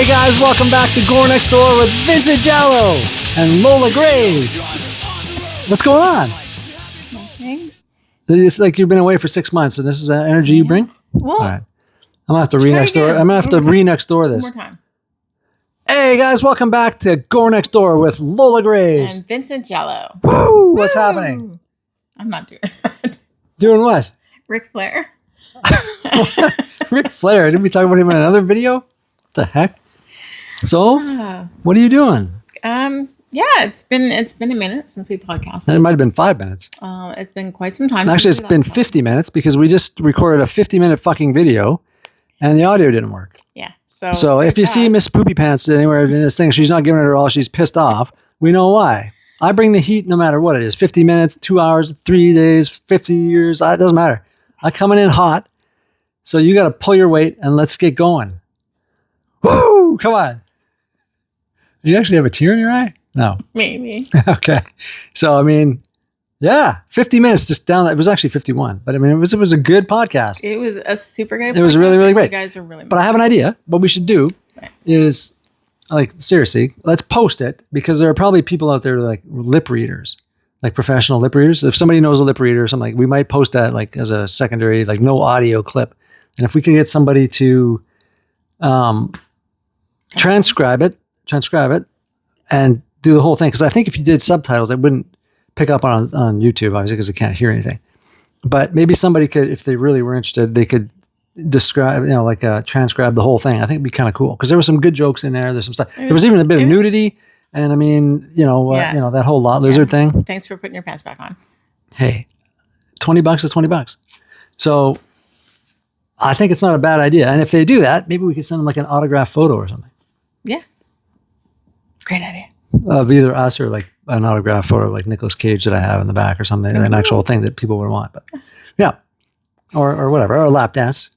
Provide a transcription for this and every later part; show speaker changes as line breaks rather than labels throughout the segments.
Guys, welcome back to Gore Next Door with Vincent and Lola Graves. What's going on?
Nothing.
It's like you've been away for 6 months, and this is the energy you bring?
Well,
all right. I'm gonna have to re-next door. I'm gonna have to re-next door this.
One more time.
Hey guys, welcome back to Gore Next Door with Lola Graves.
And Vincent Jello.
Woo! What's happening?
I'm not doing that.
Doing what?
Ric Flair.
Ric Flair. Didn't we talk about him in another video? What the heck? So, what are you doing?
Yeah, it's been a minute since we podcasted.
It might have been 5 minutes.
It's been quite some time.
Actually, it's been 50 minutes because we just recorded a 50-minute fucking video and the audio didn't work.
Yeah.
So if you see Miss Poopy Pants anywhere in this thing, she's not giving it her all, she's pissed off. We know why. I bring the heat no matter what it is. 50 minutes, 2 hours, 3 days, 50 years. It doesn't matter. I'm coming in hot. So you got to pull your weight and let's get going. Woo! Come on. You actually have a tear in your eye? No.
Maybe.
Okay. So, I mean, yeah, 50 minutes just down. It was actually 51, but I mean, it was a good podcast.
It was a super good podcast.
It was really, really great.
You guys were really
But I have an idea. What we should do is, like, seriously, let's post it because there are probably people out there like lip readers, like professional lip readers. If somebody knows a lip reader or something, like, we might post that like as a secondary, like no audio clip. And if we could get somebody to transcribe it and do the whole thing. Because I think if you did subtitles, it wouldn't pick up on YouTube, obviously, because they can't hear anything. But maybe somebody could, if they really were interested, they could describe, transcribe the whole thing. I think it'd be kind of cool because there were some good jokes in there. There's some stuff. There was even a bit of nudity. And I mean, that whole lot lizard thing.
Thanks for putting your pants back on.
Hey, $20 is $20. So I think it's not a bad idea. And if they do that, maybe we could send them like an autographed photo or something.
Yeah. Great idea.
Of either us or like an autographed photo of like Nicolas Cage that I have in the back or something, an actual thing that people would want. But yeah, or whatever, or a lap dance.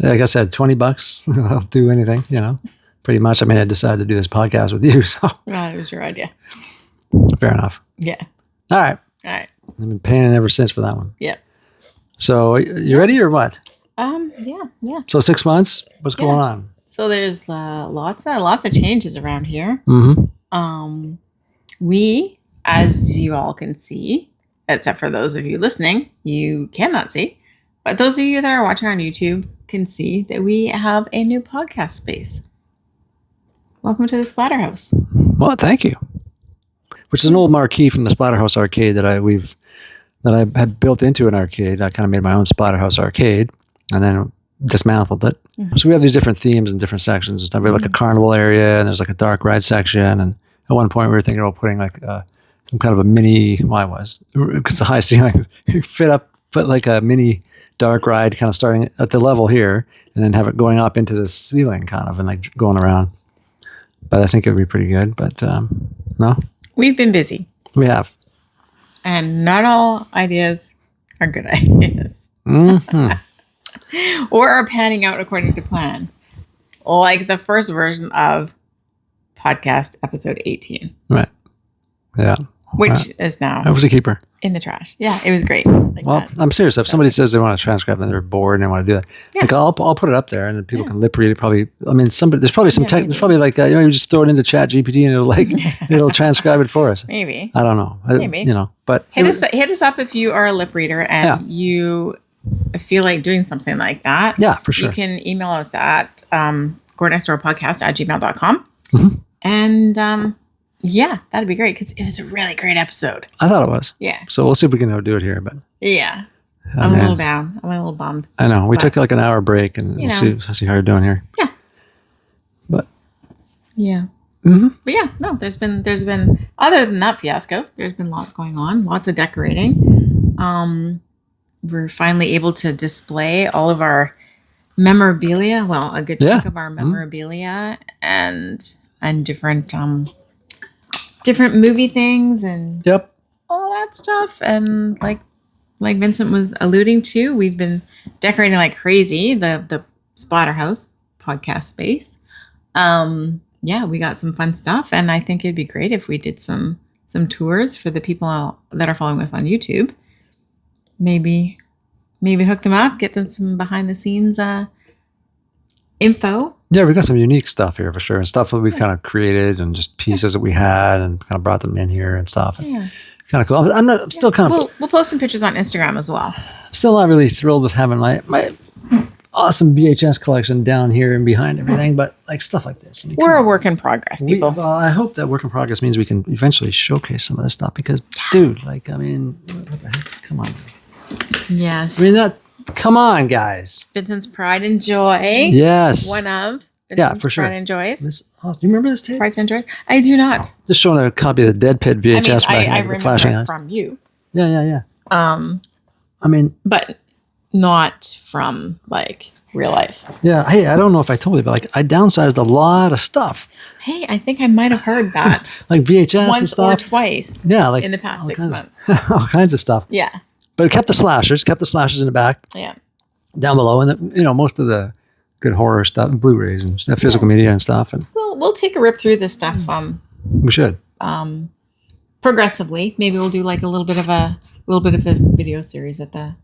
Like I said, $20, I'll do anything, pretty much. I mean, I decided to do this podcast with you, so.
It was your idea.
Fair enough.
Yeah.
All right. I've been paying ever since for that one.
Yeah.
So you ready or what?
Yeah.
So 6 months, what's going on?
So there's lots of changes around here.
Mm-hmm.
We, as you all can see, except for those of you listening, you cannot see, but those of you that are watching on YouTube can see that we have a new podcast space. Welcome to the Splatterhouse.
Well, thank you. Which is an old marquee from the Splatterhouse arcade that I had built into an arcade. I kind of made my own Splatterhouse arcade and then dismantled it. Mm-hmm. So we have these different themes and different sections and stuff. We have like a carnival area and there's like a dark ride section. And at one point we were thinking about putting like some kind of a mini, because the high ceiling, put like a mini dark ride kind of starting at the level here and then have it going up into the ceiling kind of and like going around. But I think it would be pretty good. But no?
We've been busy.
We have.
And not all ideas are good ideas.
Mm-hmm.
Or are panning out according to plan. Like the first version of podcast episode 18.
Right. Yeah.
Which is now.
That was a keeper.
In the trash. Yeah, it was great.
I'm serious. If somebody says they want to transcribe and they're bored and they want to do that, like I'll put it up there and then people can lip read it. Probably. I mean, there's probably some tech. There's probably like you just throw it into Chat GPT and it'll transcribe it for us.
Maybe.
I don't know.
Maybe.
But
hit us up if you are a lip reader and you feel like doing something like that.
Yeah, for sure.
You can email us at gorenextdoorpodcast@gmail.com.
Mm-hmm.
And that'd be great because it was a really great episode.
I thought it was.
Yeah.
So we'll see if we can do it here. But
yeah, I'm a little down. I'm a little bummed.
I know. We took like an hour break and we'll see how you're doing here. Yeah. But.
Yeah.
Mm-hmm.
But yeah, no, there's been other than that fiasco, there's been lots going on, lots of decorating. We're finally able to display all of our memorabilia. Well, a good chunk of our memorabilia and different movie things and all that stuff. And like Vincent was alluding to, we've been decorating like crazy the Splatterhouse podcast space. We got some fun stuff, and I think it'd be great if we did some tours for the people that are following us on YouTube. Maybe hook them up, get them some behind the scenes info.
Yeah, we got some unique stuff here for sure, and stuff that we kind of created, and just pieces that we had, and kind of brought them in here and stuff.
Yeah.
Kind of cool. I'm still kind of.
We'll post some pictures on Instagram as well.
Still not really thrilled with having my awesome VHS collection down here and behind everything, but like stuff like this. I mean,
We're a work in progress, people.
Well, I hope that work in progress means we can eventually showcase some of this stuff because, dude, like, I mean, what the heck? Come on.
Yes.
I mean, come on, guys.
Vincent's Pride and Joy.
Yes.
One of Vincent's
Yeah, for sure.
Pride and Joys.
Do you remember this tape?
Pride and Joys? I do not.
Just showing a copy of the Dead Pit VHS.
I remember
flashing
it
eyes.
from you.
Yeah. I mean,
but not from like real life.
Yeah. Hey, I don't know if I told you, but like I downsized a lot of stuff.
Hey, I think I might have heard that.
Like VHS
once
and stuff.
or twice.
Yeah, like
in the past 6 months.
All kinds of stuff.
Yeah.
But it kept the slashers in the back.
Yeah.
Down below, and most of the good horror stuff, Blu-rays and stuff, physical media and stuff. And
we'll take a rip through this stuff.
We should.
Progressively. Maybe we'll do like a little bit of a video series at the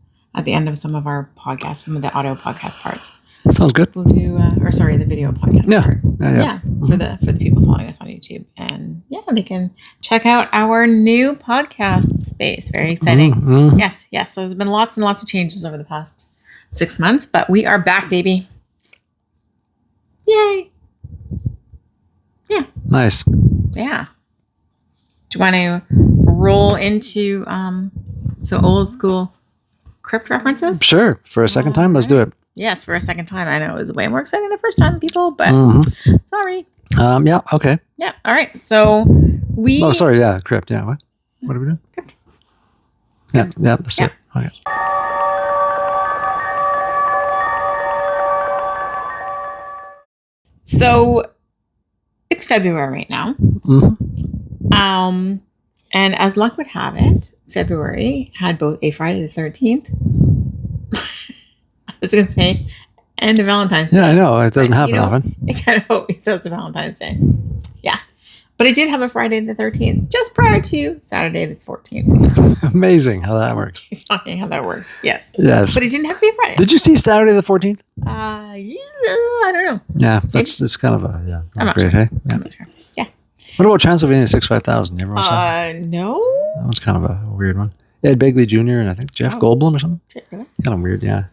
end of some of our podcasts, some of the audio podcast parts.
Sounds good.
We'll do, the video podcast part.
Yeah.
For the people following us on YouTube, and they can check out our new podcast space. Very exciting.
Mm-hmm.
Yes. So there's been lots and lots of changes over the past 6 months, but we are back, baby. Yay! Yeah.
Nice.
Yeah. Do you want to roll into some old school crypt references?
Sure. For a second time, let's do it.
Yes, for a second time. I know it was way more exciting the first time, people, but sorry.
Yeah. Okay.
Yeah. All right. So we.
Oh, sorry. Yeah. Crypt. Yeah. What are we doing?
Crypt.
Yeah. Let's do it. Okay.
So it's February right now.
Mm-hmm.
And as luck would have it, February had both a Friday the 13th. I was going to say, and a Valentine's Day.
Yeah, I know. It doesn't happen often.
I kind of hope so. It's a Valentine's Day. Yeah. But it did have a Friday the 13th just prior to Saturday the 14th.
Amazing how that works.
Shocking how that works. Yes.
Yes.
But it didn't have to be a Friday.
Did you see Saturday the 14th?
Yeah, I don't know.
Yeah, it's kind of a
I'm not
great,
sure.
hey? Yeah.
I'm not sure. Yeah.
What about Transylvania 65000? You ever watch that?
No.
That was kind of a weird one. Ed Begley Jr. and I think Jeff Goldblum or something.
Really?
Kind of weird, yeah.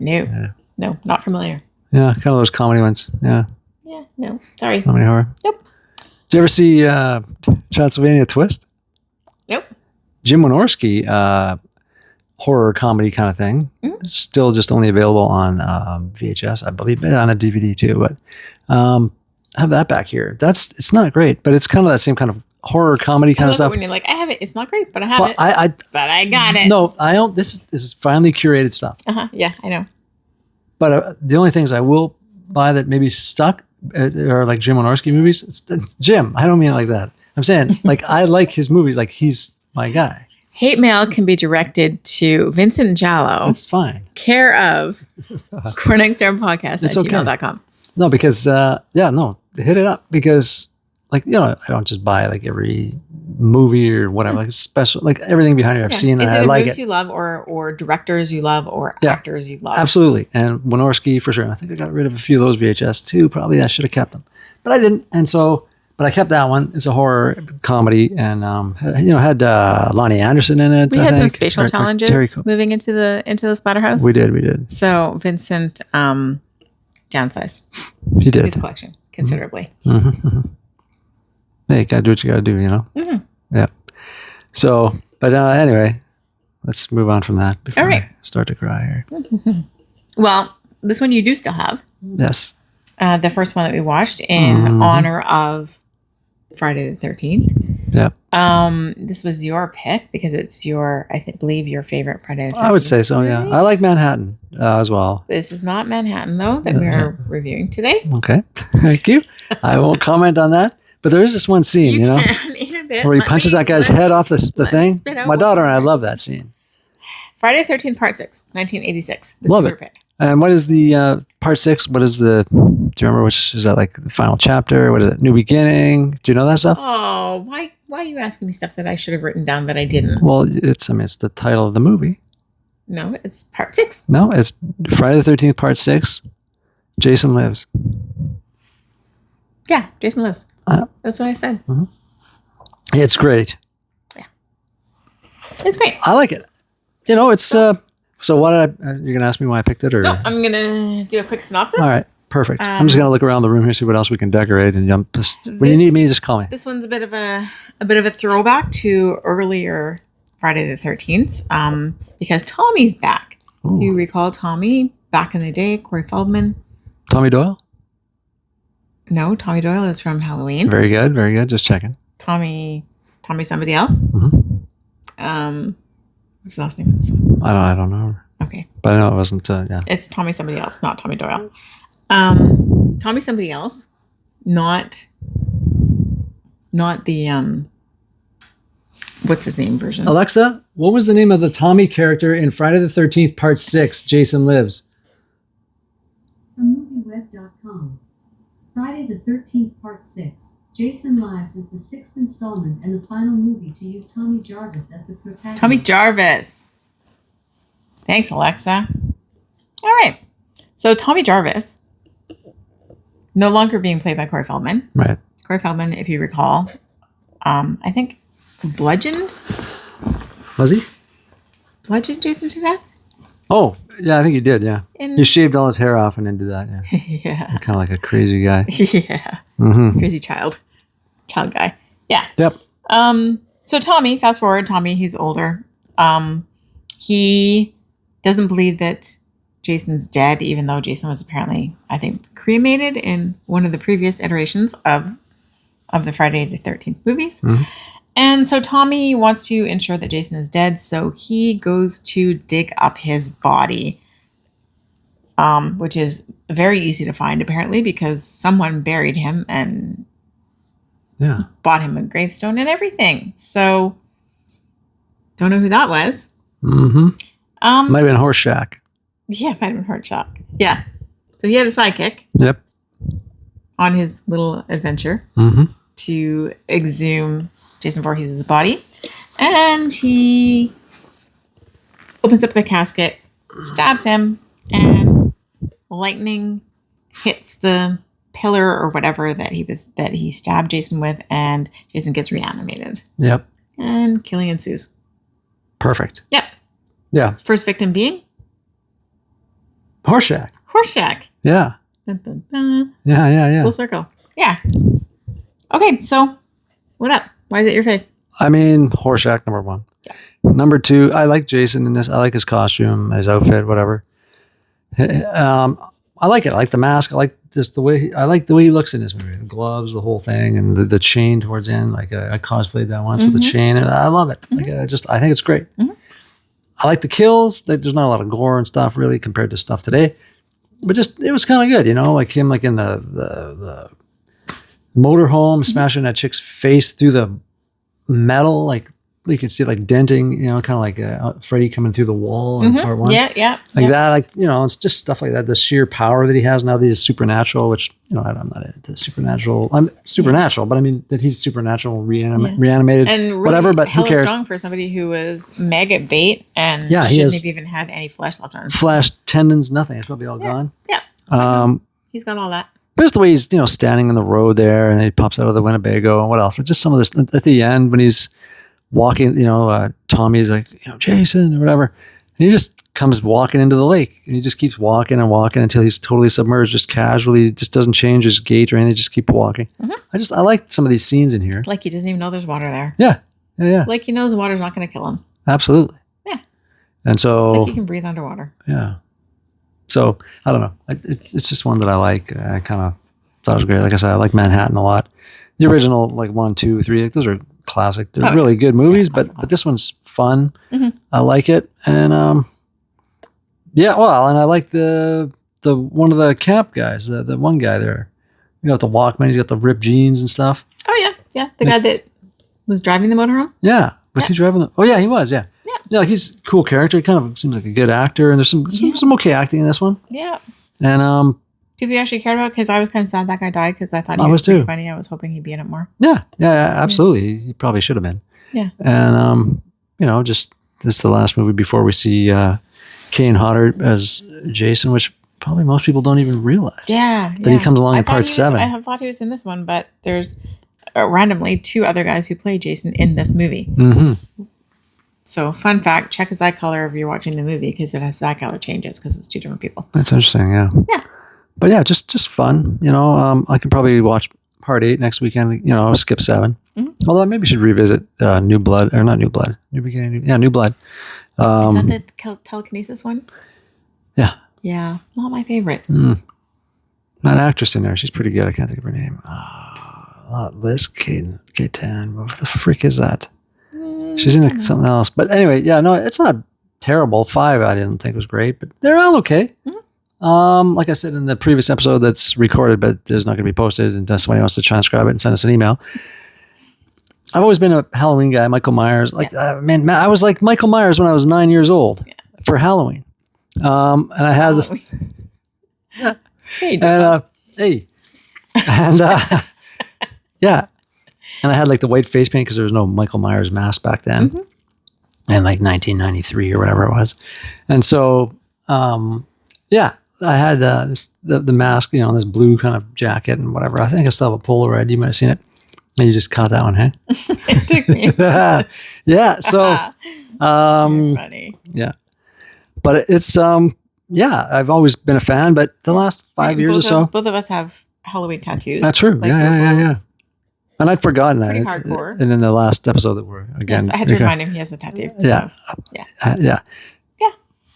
No, not familiar.
Yeah, kind of those comedy ones. Yeah.
Yeah, no. Sorry.
Comedy horror.
Nope.
Did you ever see Transylvania Twist?
Nope.
Jim Wynorski, horror comedy kind of thing.
Mm-hmm.
Still just only available on VHS, I believe, on a DVD too. But I have that back here. It's not great, but it's kind of that same kind of horror comedy kind of stuff.
When you're like, I have it. It's not great, but I have it.
But
I got it.
No, I don't. This is finely curated stuff.
Yeah, I know.
But the only things I will buy that maybe stuck are like Jim Wynorski movies. It's Jim. I don't mean it like that. I'm saying like I like his movies. Like he's my guy.
Hate mail can be directed to Vincent Jallo.
It's fine.
Care of CoreNextDoorPodcast
It's
at
okay.
gmail.com.
No, because hit it up because like I don't just buy like every movie or whatever like special like everything behind it I've seen and
it's
I
either
like
movies
it.
you love or directors you love or actors you love.
Absolutely, and Wynorski for sure. And I think I got rid of a few of those VHS too. Probably I should have kept them, but I didn't. And so, but I kept that one. It's a horror comedy, and had Lonnie Anderson in it.
We had some spatial challenges moving into the Splatterhouse.
We did.
So Vincent downsized.
He did
his collection considerably.
Mm-hmm. Hey, you gotta do what you gotta do,
Mm-hmm.
Yeah. So, but anyway, let's move on from that before
All right.
I start to cry here.
Well, this one you do still have.
Yes.
The first one that we watched in honor of Friday the 13th.
Yeah.
This was your pick because it's believe your favorite Friday the 13th.
I would say so, yeah. I like Manhattan as well.
This is not Manhattan, though, that we're reviewing today.
Okay. Thank you. I won't comment on that. But there is this one scene,
You can in a bit.
where he punches that guy's head off the thing. My daughter and I love that scene.
Friday the 13th, Part 6, 1986. This
Love
is
it.
your pick.
And what is the part 6? What is do you remember which, is that like the final chapter? What is it? New Beginning? Do you know that stuff?
Oh, why are you asking me stuff that I should have written down that I didn't?
Well, it's the title of the movie.
No, it's Part 6.
No, it's Friday the 13th, Part 6. Jason Lives.
Yeah, Jason Lives.
Uh,
That's what I said.
It's great.
It's great.
I like it. You know, it's so what you're gonna ask me why I picked it, or
No, I'm gonna do a quick synopsis.
all right, perfect. I'm just gonna look around the room here, see what else we can decorate, and when you need me, just call me.
This one's a bit of a throwback to earlier Friday the 13th, because Tommy's back.
Ooh.
You recall Tommy back in the day, Corey Feldman.
Tommy Doyle.
No, Tommy Doyle is from Halloween.
Very good, very good. Just checking.
Tommy somebody else. What's the last name of this one?
I don't know.
Okay,
But I know it wasn't. Yeah.
it's Tommy somebody else, not Tommy Doyle. Tommy somebody else, not the what's his name version.
Alexa, what was the name of the Tommy character in Friday the 13th Part 6, Jason Lives?
From movieweb.com. Friday the 13th Part 6, Jason Lives is the 6th installment and the final movie to use Tommy Jarvis as the protagonist.
Tommy Jarvis. Thanks, Alexa. All right. So Tommy Jarvis, no longer being played by Corey Feldman.
Right.
Corey Feldman, if you recall, I think bludgeoned Jason to death.
Oh, yeah, I think he did, yeah.
In-
He shaved all his hair off and then did that, yeah.
Yeah.
Kind of like a crazy guy.
Yeah.
Mm-hmm.
Crazy child guy. Yeah.
Yep.
So Tommy, fast forward, Tommy, he's older. He doesn't believe that Jason's dead, even though Jason was apparently, I think, cremated in one of the previous iterations of the Friday the 13th movies.
Mm-hmm.
And so Tommy wants to ensure that Jason is dead, so he goes to dig up his body, which is very easy to find, apparently, because someone buried him and bought him a gravestone and everything. So, don't know who that was.
Mm-hmm. Might have been Horse Shack.
Yeah, might have been Hurt Shock. Yeah. So he had a sidekick
Yep.
on his little adventure to exhume Jason Voorhees' body. And he opens up the casket, stabs him, and lightning hits the pillar or whatever that he stabbed Jason with, and Jason gets reanimated.
Yep.
And killing ensues.
Perfect.
Yep.
Yeah.
First victim being
Horse Shack.
Horseshack.
Yeah.
Dun, dun, dun.
Yeah.
Full circle. Yeah. Okay, so what up? Why is it your fave?
I mean, Horse Shack, number one.
Yeah.
Number two, I like Jason in this. I like his costume, his outfit, whatever. I like it. I like the mask. I like just the way he looks in this movie. The gloves, the whole thing, and the chain towards the end. Like I cosplayed that once with the chain, and I love it. Like I think it's great. I like the kills. There's not a lot of gore and stuff really compared to stuff today, but just it was kind of good, you know, like him like in the motorhome smashing that chick's face through the metal, like you can see like denting, you know, kind of like Freddy coming through the wall in part one.
Yeah.
Like that, like, you know, it's just stuff like that. The sheer power that he has now that he's supernatural, which, you know, I'm not into supernatural. I'm supernatural, but I mean that he's supernatural, reanimated,
and really
whatever, but who
hella
cares?
strong for somebody who was maggot bait and
Yeah, he
shouldn't
has
have even had any flesh left on him.
Flesh, tendons, nothing. It's probably all gone.
Yeah. He's got all that.
But just the way he's, you know, standing in the road there and he pops out of the Winnebago and what else? Like just some of this at the end when he's walking, you know, Tommy's like, you know, Jason or whatever. And he just comes walking into the lake and he just keeps walking and walking until he's totally submerged, just casually, just doesn't change his gait or anything, just keep walking. I like some of these scenes in here.
Like he doesn't even know there's water there.
Yeah.
Like he knows the water's not going to kill him.
Absolutely.
Yeah.
And so.
Like he can breathe underwater.
Yeah. So I don't know. It's just one that I like. I kind of thought it was great. Like I said, I like Manhattan a lot. The original, like 1, 2, 3, like those are classic. They're really good movies, but this one's fun. I like it, and and I like the one of the camp guys, the one guy there. You know, with the Walkman, he's got the ripped jeans and stuff.
Oh yeah. The guy that was driving the motorhome.
Yeah, was he driving? Oh yeah, he was. Yeah. Like he's a cool character. He kind of seems like a good actor, and there's some okay acting in this one.
Yeah.
And
people you actually cared about, because I was kind of sad that guy died because I thought he was pretty funny. I was hoping he'd be in it more.
Yeah, absolutely. He probably should have been.
Yeah.
And you know, just this is the last movie before we see Kane Hodder as Jason, which probably most people don't even realize.
Yeah.
That he comes along in part 7.
I thought he was in this one, but there's randomly 2 other guys who play Jason in this movie.
Mm-hmm.
So, fun fact, check his eye color if you're watching the movie because his eye color changes because it's 2 different people.
That's interesting, yeah.
Yeah.
But yeah, just fun. I could probably watch part 8 next weekend. I'll skip 7.
Mm-hmm.
Although I maybe should revisit New Blood, or not New Blood, New Beginning. New Blood.
Is that the telekinesis one?
Yeah.
Yeah, not my favorite.
That actress in there, she's pretty good. I can't think of her name. Liz Katan. What the frick is that? She's in something else. But anyway, yeah, no, it's not terrible. 5 I didn't think was great, but they're all okay.
Mm-hmm.
Like I said in the previous episode that's recorded, but there's not going to be posted unless somebody wants to transcribe it and send us an email. I've always been a Halloween guy, Michael Myers. Man, I was like Michael Myers when I was 9 years old for Halloween. And I had yeah. And I had like the white face paint because there was no Michael Myers mask back then.
Mm-hmm.
In like 1993 or whatever it was. And so, I had the mask, this blue kind of jacket and whatever. I think I still have a Polaroid. You might have seen it. And you just caught that one, hey?
It took me.
Yeah. So,
funny.
Yeah. But it's, I've always been a fan, but the last 5 years or so.
Both of us have Halloween tattoos.
That's true.
Like
Yeah. And I'd forgotten that.
Pretty hardcore.
And in the last episode that we're, again.
Yes, I had to remind him he has a tattoo.
Yeah.
Yeah.
Yeah.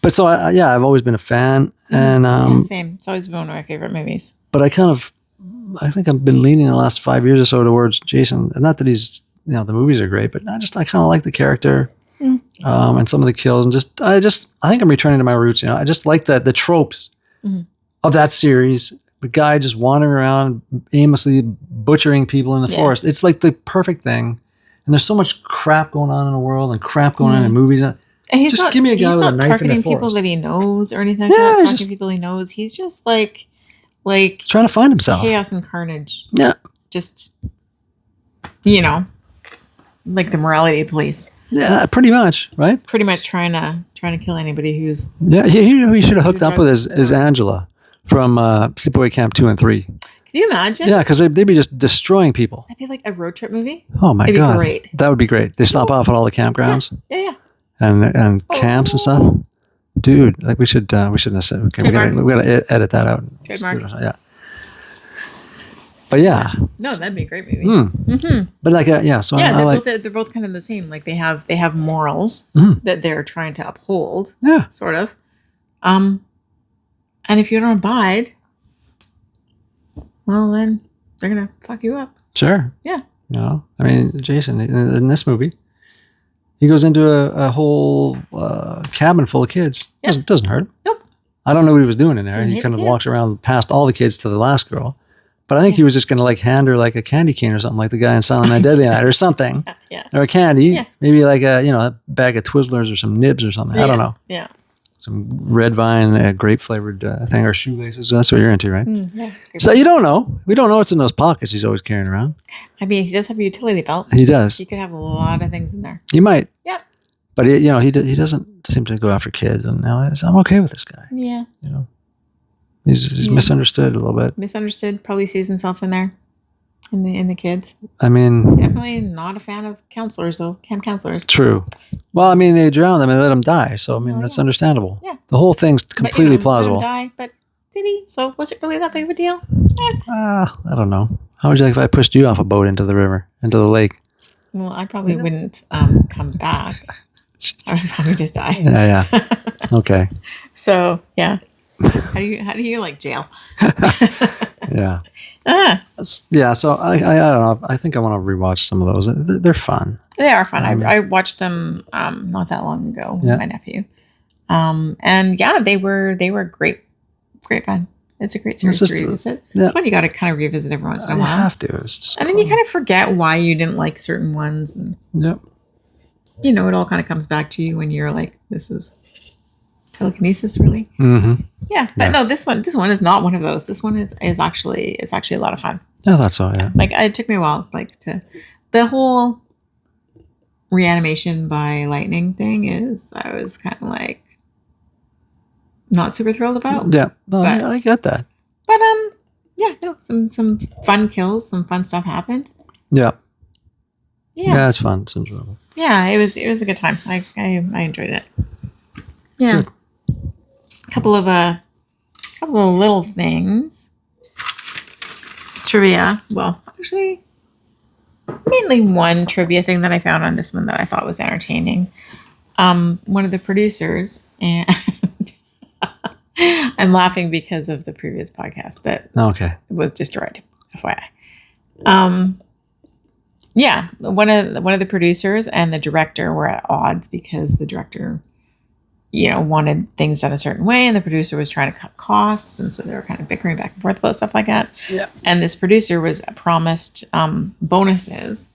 But so, I've always been a fan. And
same. It's always been one of my favorite movies.
But I think I've been leaning the last 5 years or so towards Jason. And not that he's, the movies are great, but I kind of like the character and some of the kills. And I think I'm returning to my roots. I just like the tropes of that series. The guy just wandering around aimlessly butchering people in the forest. It's like the perfect thing. And there's so much crap going on in the world and crap going on in movies.
And he's
just
not,
give me a guy with a knife in the
targeting people
forest.
that he knows or anything like that. Stalking people he knows. He's just like
trying to find himself.
Chaos and carnage.
Yeah.
Just, like the morality police.
Yeah, pretty much, right?
Pretty much trying to kill anybody who's.
Yeah, he should have hooked up with his Angela from Sleepaway Camp 2 and 3.
Can you imagine?
Yeah, because they'd be just destroying people.
That'd be like a road trip movie.
Oh my God.
It'd be great.
That would be great. They stop off at all the campgrounds.
Yeah.
And camps and stuff. Dude, like we shouldn't have said, okay, we gotta edit that out.
Trademark.
Yeah. But yeah.
No, that'd be a great movie.
But like, so
they're both kind of the same. Like they have morals that they're trying to uphold.
Yeah.
Sort of. And if you don't abide, well, then they're gonna fuck you up.
Sure.
Yeah.
I mean, Jason in this movie, he goes into a whole cabin full of kids.
Yeah.
Doesn't hurt him.
Nope.
I don't know what he was doing in there.
Doesn't
He
hit
kind of
the
walks around past all the kids to the last girl. But I think he was just going to like hand her like a candy cane or something, like the guy in Silent Night, Deadly Night or something.
Yeah.
Or a candy.
Yeah.
Maybe like a bag of Twizzlers or some nibs or something. I don't know.
Yeah.
Some red vine, grape flavored thing, or shoelaces. That's what you're into, right?
Yeah.
So you don't know. We don't know what's in those pockets he's always carrying around.
I mean, he does have a utility belt.
He does.
He could have a lot of things in there.
He might.
Yeah.
But he doesn't seem to go after kids, and now I'm okay with this guy.
Yeah.
He's misunderstood a little bit.
Misunderstood. Probably sees himself in there, in the kids.
I mean,
definitely not a fan of counselors though. Camp counselors.
True. Well, I mean, they drowned them and let him die, so I mean that's understandable.
Yeah.
The whole thing's completely plausible.
Let him die, but did he? So was it really that big of a deal?
I don't know. How would you like if I pushed you off a boat into the river, into the lake?
Well, I probably wouldn't come back. I would probably just die.
Yeah. Okay.
So yeah. How do you like jail?
Yeah. Yeah. So I don't know. I think I want to rewatch some of those. They're fun.
They are fun. I watched them not that long ago with my nephew. And yeah, they were great fun. It's a great series to revisit. It's one you got to kind of revisit every once in a while.
You have to. It's just
and then you kind of forget why you didn't like certain ones. And, it all kind of comes back to you when you're like, this is telekinesis, really.
Mm-hmm.
Yeah, but no, this one is not one of those. This one is actually a lot of fun.
I thought so. Yeah.
Like it took me a while, to the whole reanimation by lightning thing is. I was kind of like, not super thrilled about.
Yeah, no,
But-
I get that.
But yeah, no, some fun kills, some fun stuff happened.
Yeah,
Yeah,
it's fun. It's enjoyable.
yeah, it was a good time. I enjoyed it. Yeah,
Good.
couple of little things. Trivia. Well, actually, mainly one trivia thing that I found on this one that I thought was entertaining. One of the producers, and I'm laughing because of the previous podcast that
Okay.
was destroyed. FYI. Yeah, one of the producers and the director were at odds because the director, wanted things done a certain way, and the producer was trying to cut costs, and so they were kind of bickering back and forth about stuff like that.
Yeah.
And this producer was promised bonuses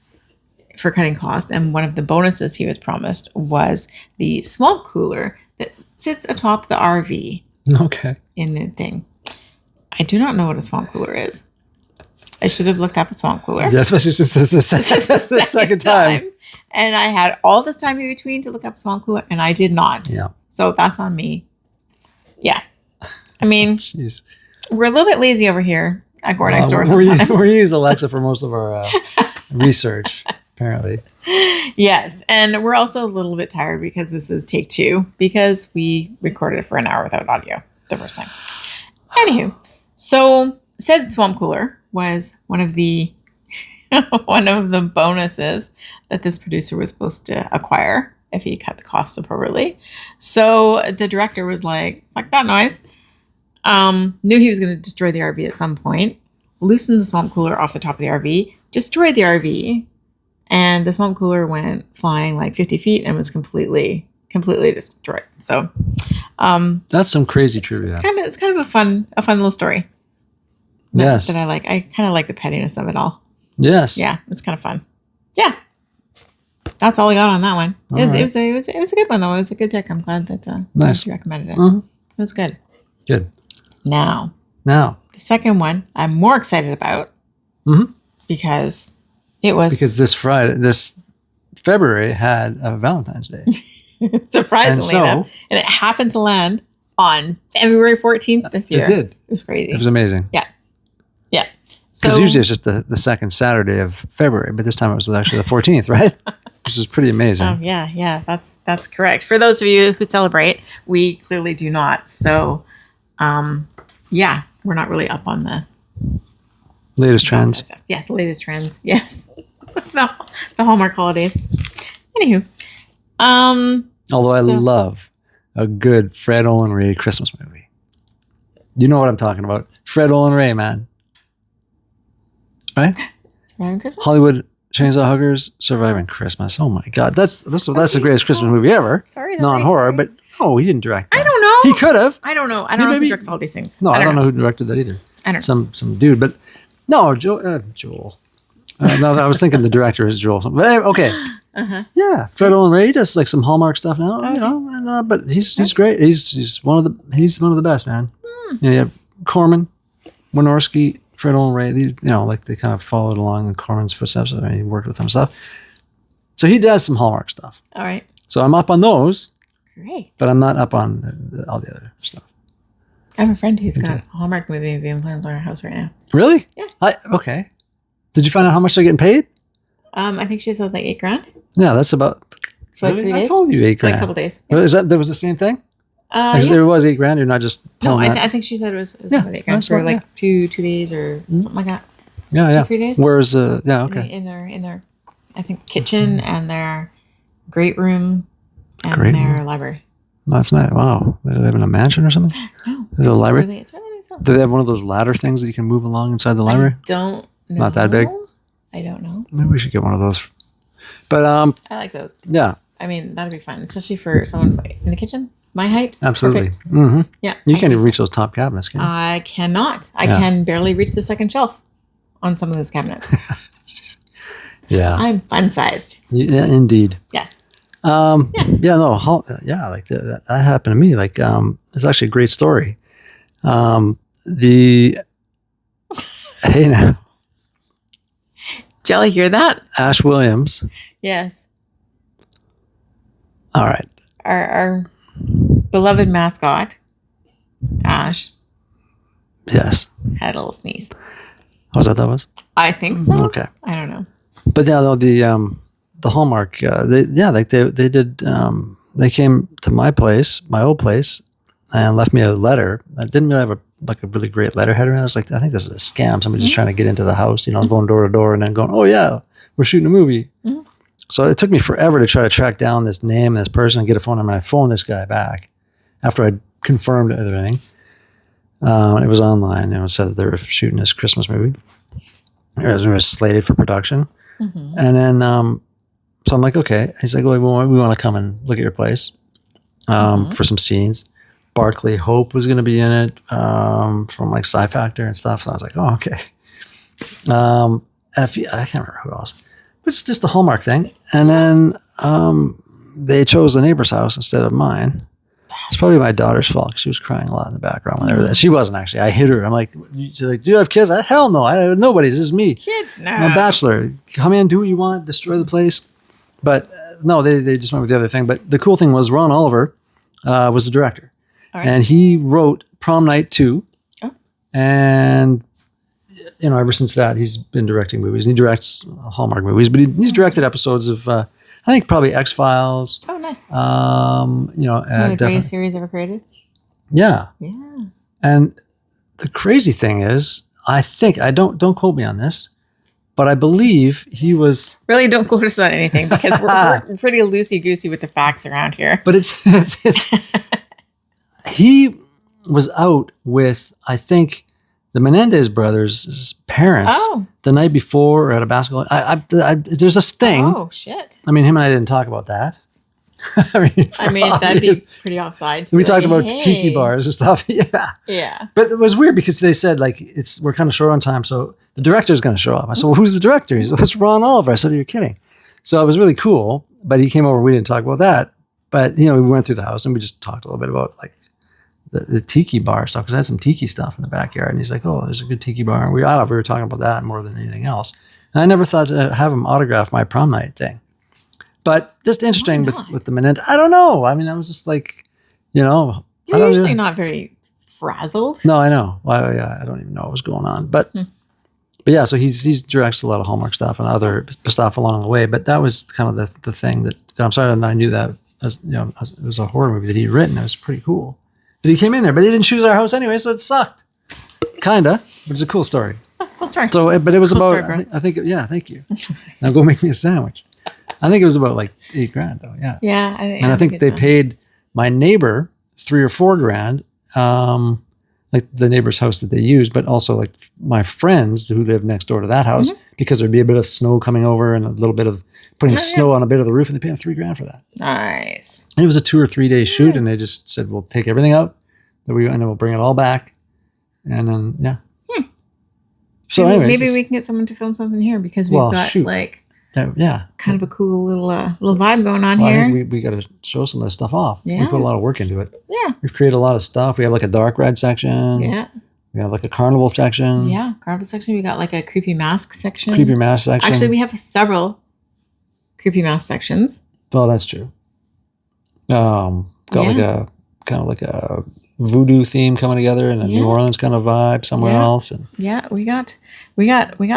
for cutting costs, and one of the bonuses he was promised was the swamp cooler that sits atop the RV
Okay.
in the thing. I do not know what a swamp cooler is. I should have looked up a swamp cooler.
Yeah, especially since this is the second time.
And I had all this time in between to look up a swamp cooler, and I did not.
Yeah.
So that's on me. Yeah. I mean,
Jeez.
we're a little bit lazy over here at Gore Next Door
We
sometimes.
use Alexa for most of our research, apparently.
Yes. And we're also a little bit tired because this is take 2 because we recorded it for an hour without audio the first time. Anywho, so said swamp cooler was one of the bonuses that this producer was supposed to acquire if he cut the costs appropriately. So the director was like, fuck that noise. Knew he was going to destroy the RV at some point, loosened the swamp cooler off the top of the RV, destroyed the RV, and the swamp cooler went flying like 50 feet and was completely destroyed. So
That's some crazy trivia.
it's kind of a fun little story.
Yes.
That I like. I kind of like the pettiness of it all.
Yes.
Yeah, it's kind of fun. Yeah, that's all I got on that one. It was a good one though. It was a good pick. I'm glad that
Nice.
you recommended it.
Mhm.
It was good.
Good.
Now
Now,
the second one I'm more excited about
Mhm.
because it was
because this February had a Valentine's Day.
surprisingly
And so-
enough, and it happened to land on February 14th this year.
It did.
It was crazy.
It was amazing.
Yeah.
Because
So
usually it's just the second Saturday of February, but this time it was actually the 14th, right? Which is pretty amazing.
oh yeah, that's correct. For those of you who celebrate, we clearly do not. So yeah, we're not really up on the
Latest trends.
stuff. Yeah, the latest trends. Yes. the Hallmark holidays. Anywho.
Although I
so-
love a good Fred Olen Ray Christmas movie. You know what I'm talking about. Fred Olen Ray, man. Right?
Surviving Christmas?
Hollywood Chainsaw Huggers, Surviving Christmas. Oh my God. That's the greatest Christmas movie ever.
Sorry.
Non-horror, but he didn't direct that.
I don't know.
He could have.
I don't know. I don't know
maybe-
who directs all these things.
No, I don't know who directed that either.
I don't know.
Some dude, but no, Joel. No, I was thinking the director is Joel. But okay,
Uh-huh.
yeah, Fred Olen Ray does like some Hallmark stuff now, and, but he's great. He's one of the best, man. You have Corman, Wynorski, Fred Olen Ray. These, they kind of followed along in Corman's footsteps. I mean, he worked with them stuff. So he does some Hallmark stuff.
All right.
So I'm up on those,
Great.
but I'm not up on all the other stuff.
I have a friend who's got a Hallmark movie being played in our house right now.
Really?
Yeah.
Okay. Did you find out how much they're getting paid?
I think she said like $8,000
Yeah, that's about.
for like 3 days.
I told you $8,000.
For like a couple days.
Well, that was the same thing?
Yeah.
It was $8,000. You're not just
No,
telling that.
I think she said it was
Yeah,
about $8,000
that's
for
what-
like 2 days or something like that.
Yeah.
3 days.
Whereas, okay.
In their, I think kitchen and their great room and
Great
their
room.
library.
That's nice. Wow. They live in a mansion or something?
No,
There's a library?
It's really nice.
Do they have one of those ladder things that you can move along inside the library?
I don't know.
Not that big?
I don't know.
Maybe we should get one of those. But,
I like those.
yeah,
I mean, that'd be fun, especially for someone in the kitchen. My height.
absolutely.
Perfect.
Hmm.
Yeah.
You
I
can't even
use
reach those top cabinets, can you?
I cannot. I
Yeah.
can barely reach the second shelf on some of those cabinets.
Yeah.
I'm fun sized.
Yeah, indeed.
Yes.
Yes. Yeah, no, like that happened to me. Like, it's actually a great story. Hey now,
Jelly, hear that?
Ash Williams.
Yes.
All right.
Our beloved mascot Ash
Yes.
had a little sneeze.
Oh, was that was?
I think so.
Okay.
I don't know.
But yeah, though the Hallmark, they did. They came to my place, my old place, and left me a letter. I didn't really have a really great letterheader. I was like, I think this is a scam. Somebody just trying to get into the house, going door to door and then going, oh yeah, we're shooting a movie. Mm-hmm. So it took me forever to try to track down this name, this person, and get a phone number. And I phoned this guy back after I confirmed everything. It was online. It said that they were shooting this Christmas movie. It was slated for production. Mm-hmm. And then, so I'm like, okay. He's like, well, we want to come and look at your place for some scenes. Barclay Hope was going to be in it from like Sci Factor and stuff. And I was like, oh, okay. And I can't remember who else. But it's just the Hallmark thing. And then they chose the neighbor's house instead of mine. It's probably my daughter's fault. She was crying a lot in the background when they were there. She wasn't actually. I hit her. I'm like, she's like, do you have kids? Hell no. I have nobody. This is me.
Kids, no.
I'm a bachelor. Come in, do what you want, destroy the place. But no, they just went with the other thing. But the cool thing was Ron Oliver was the director. Right. And he wrote Prom Night 2. Oh. And, ever since that, he's been directing movies. And he directs Hallmark movies. But he's directed episodes of... I think probably X-Files.
Oh, nice.
The
greatest series ever created.
Yeah.
Yeah.
And the crazy thing is, I think don't quote me on this, but I believe he was
really don't quote us on anything because we're pretty loosey goosey with the facts around here.
But it's he was out with I think the Menendez brothers' parents the night before at a basketball. There's this thing.
Oh, shit.
I mean, him and I didn't talk about that.
I mean, that'd be pretty offside.
We talked about tiki bars and stuff. Yeah.
Yeah.
But it was weird because they said, we're kind of short on time, so the director's going to show up. I said, well, who's the director? He's like, it's Ron Oliver. I said, you're kidding. So it was really cool. But he came over. We didn't talk about that. But, we went through the house and we just talked a little bit about, the tiki bar stuff, because I had some tiki stuff in the backyard. And he's like, oh, there's a good tiki bar. And we were talking about that more than anything else. And I never thought to have him autograph my prom night thing. But just interesting with the Menendez. I don't know. I mean, I was just like,
You're usually not very frazzled.
No, I know. Well, yeah, I don't even know what was going on. But yeah, so he's directs a lot of Hallmark stuff and other stuff along the way. But that was kind of the thing that, I'm sorry, I knew that, it was a horror movie that he'd written. It was pretty cool. But he came in there, but he didn't choose our house anyway, so it sucked. Kinda, but it's a cool story.
Cool story.
So, but it was
cool
about,
story,
I think, yeah, thank you. Now go make me a sandwich. I think it was about like $8,000 though, yeah.
Yeah,
I think they paid my neighbor $3,000 or $4,000, like the neighbor's house that they used, but also like my friends who lived next door to that house, because there'd be a bit of snow coming over and a little bit of putting snow on a bit of the roof, and they paid them $3,000 for that.
Nice.
And it was a 2 or 3 day shoot, and they just said, we'll take everything out, and then we'll bring it all back. And then, yeah. So anyways,
maybe we can get someone to film something here, because we've got kind of a cool little vibe going on here.
I think we got to show some of this stuff off.
Yeah.
We put a lot of work into it.
Yeah.
We've created a lot of stuff. We have like a dark ride section.
Yeah.
We have like a carnival section.
Yeah, carnival section. We got like a creepy mask section.
Actually,
we have several creepy mask sections.
Oh, that's true. Like a kind of like a voodoo theme coming together in a New Orleans kind of vibe somewhere else. And
yeah, we got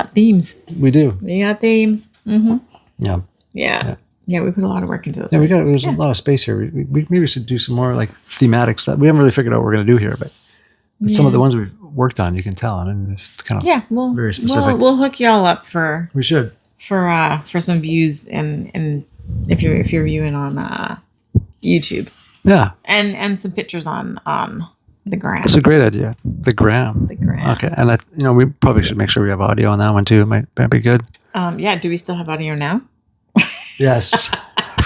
themes.
We do.
We got themes. Mm-hmm.
Yeah.
Yeah, we put a lot of work into this.
Yeah, there's a lot of space here. We maybe should do some more like thematic stuff. We haven't really figured out what we're going to do here, but some of the ones we've worked on, you can tell. I mean, it's kind of very specific.
We'll hook you all up for.
We should.
For some views and if you're viewing on YouTube.
Yeah.
And some pictures on the gram.
That's a great idea. The gram. Okay. And we probably should make sure we have audio on that one too. It might be good.
Yeah. Do we still have audio now?
Yes.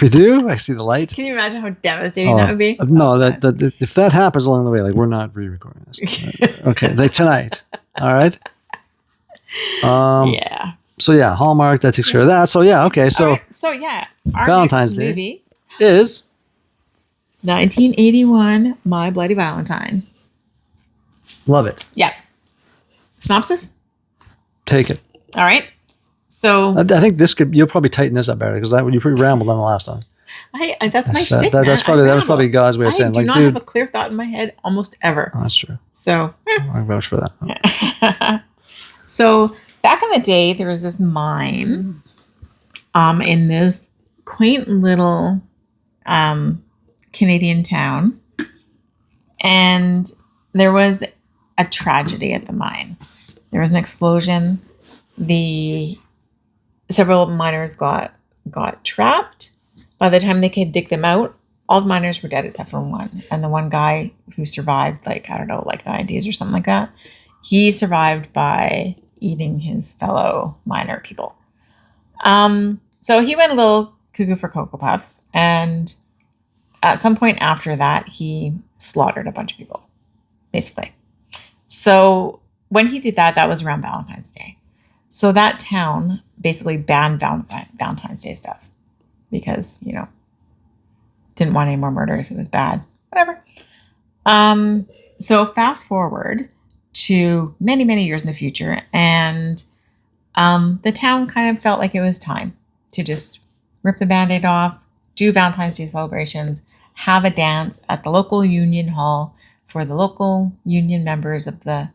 We do. I see the light.
Can you imagine how devastating that would be?
No, that if that happens along the way, like we're not re-recording this. Okay. Tonight. All right.
Yeah.
So yeah, Hallmark, that takes care of that. So yeah, okay. So
right. So yeah, our
Valentine's
next
Day
movie
is
1981, My Bloody Valentine.
Love it.
Yeah. Synopsis?
Take it.
All right. So
I think you'll probably tighten this up better, because you pretty rambled on the last one.
That's my shtick,
that's
man. I
probably
ramble.
God's way of
I
saying,
do
like,
not
dude,
have a clear thought in my head almost ever.
oh, that's true.
So,
I vouch for that.
so back in the day, there was this mine, in this quaint little, Canadian town, and there was a tragedy at the mine. There was an explosion. Several miners got trapped. By the time they could dig them out, all the miners were dead except for one. And the one guy who survived, like, I don't know, like 9 days or something like that, he survived by eating his fellow miner people. So he went a little cuckoo for Cocoa Puffs. And at some point after that, he slaughtered a bunch of people, basically. So when he did that, that was around Valentine's Day. So that town basically banned Valentine's Day stuff because, didn't want any more murders. It was bad. Whatever. So fast forward to many, many years in the future, and the town kind of felt like it was time to just rip the Band-Aid off, do Valentine's Day celebrations, have a dance at the local union hall for the local union members of the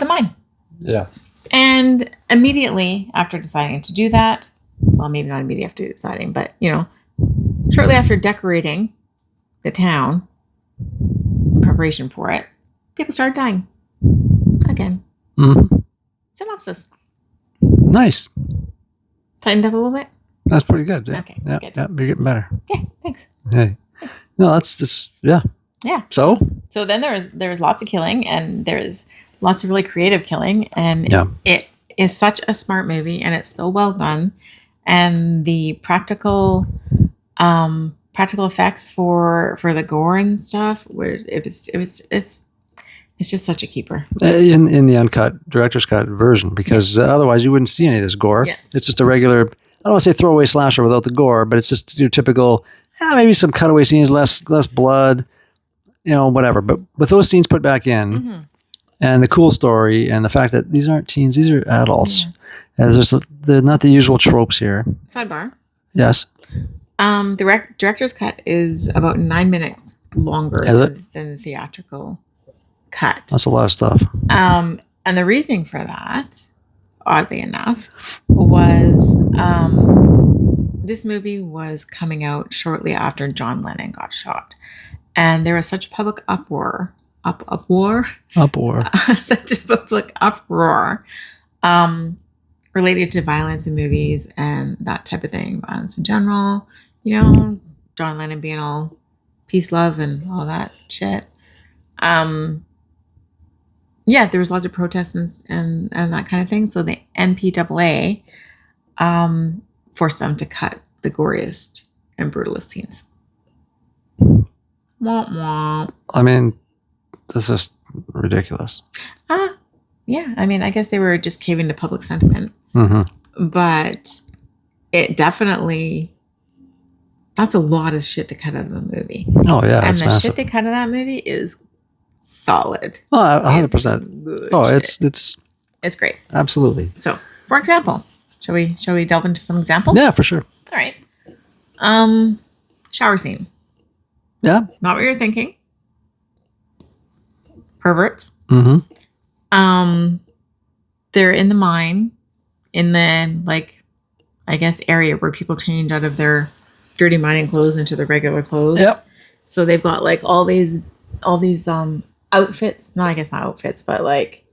mine.
Yeah.
And immediately after deciding to do that, well, maybe not immediately after deciding, but, shortly after decorating the town in preparation for it, people started dying. Again.
Mm-hmm.
Synopsis.
Nice.
Tightened up a little bit?
That's pretty good. Yeah.
Okay,
Yeah.
good.
Yeah. You're getting better.
Yeah, thanks.
Hey. No, that's yeah.
Yeah.
So
then there's lots of killing, and there's lots of really creative killing, and
Yeah.
it is such a smart movie, and it's so well done, and the practical effects for the gore and stuff, where it's just such a keeper.
in the uncut director's cut version, because otherwise you wouldn't see any of this gore.
Yes.
It's just a regular, I don't want to say throwaway slasher without the gore, but it's just your typical, maybe some cutaway scenes, less blood, whatever. But with those scenes put back in,
Mm-hmm.
and the cool story, and the fact that these aren't teens, these are adults. As they're not the usual tropes here.
Sidebar.
Yes.
The director's cut is about 9 minutes longer than the theatrical cut.
That's a lot of stuff.
And the reasoning for that, oddly enough, was this movie was coming out shortly after John Lennon got shot. And there was such public uproar, such a public uproar related to violence in movies and that type of thing, violence in general, John Lennon being all peace, love, and all that shit. There was lots of protests and that kind of thing. So the NPAA forced them to cut the goriest and brutalist scenes. Womp womp.
I mean, this is ridiculous.
Yeah. I mean, I guess they were just caving to public sentiment.
Mm-hmm.
But it definitely, that's a lot of shit to cut out of a movie.
Oh, yeah.
And
it's
the
massive.
shit they cut out of that movie is solid.
Oh, 100%.
Good
Oh,
shit.
it's
great.
absolutely.
So, for example, shall we delve into some examples?
Yeah, for sure.
All right. Shower scene.
Yeah.
Not what you're thinking. Perverts.
Mm-hmm.
They're in the mine, in the area where people change out of their dirty mining clothes into their regular clothes.
Yep.
So they've got like all these outfits. No, I guess not outfits, but like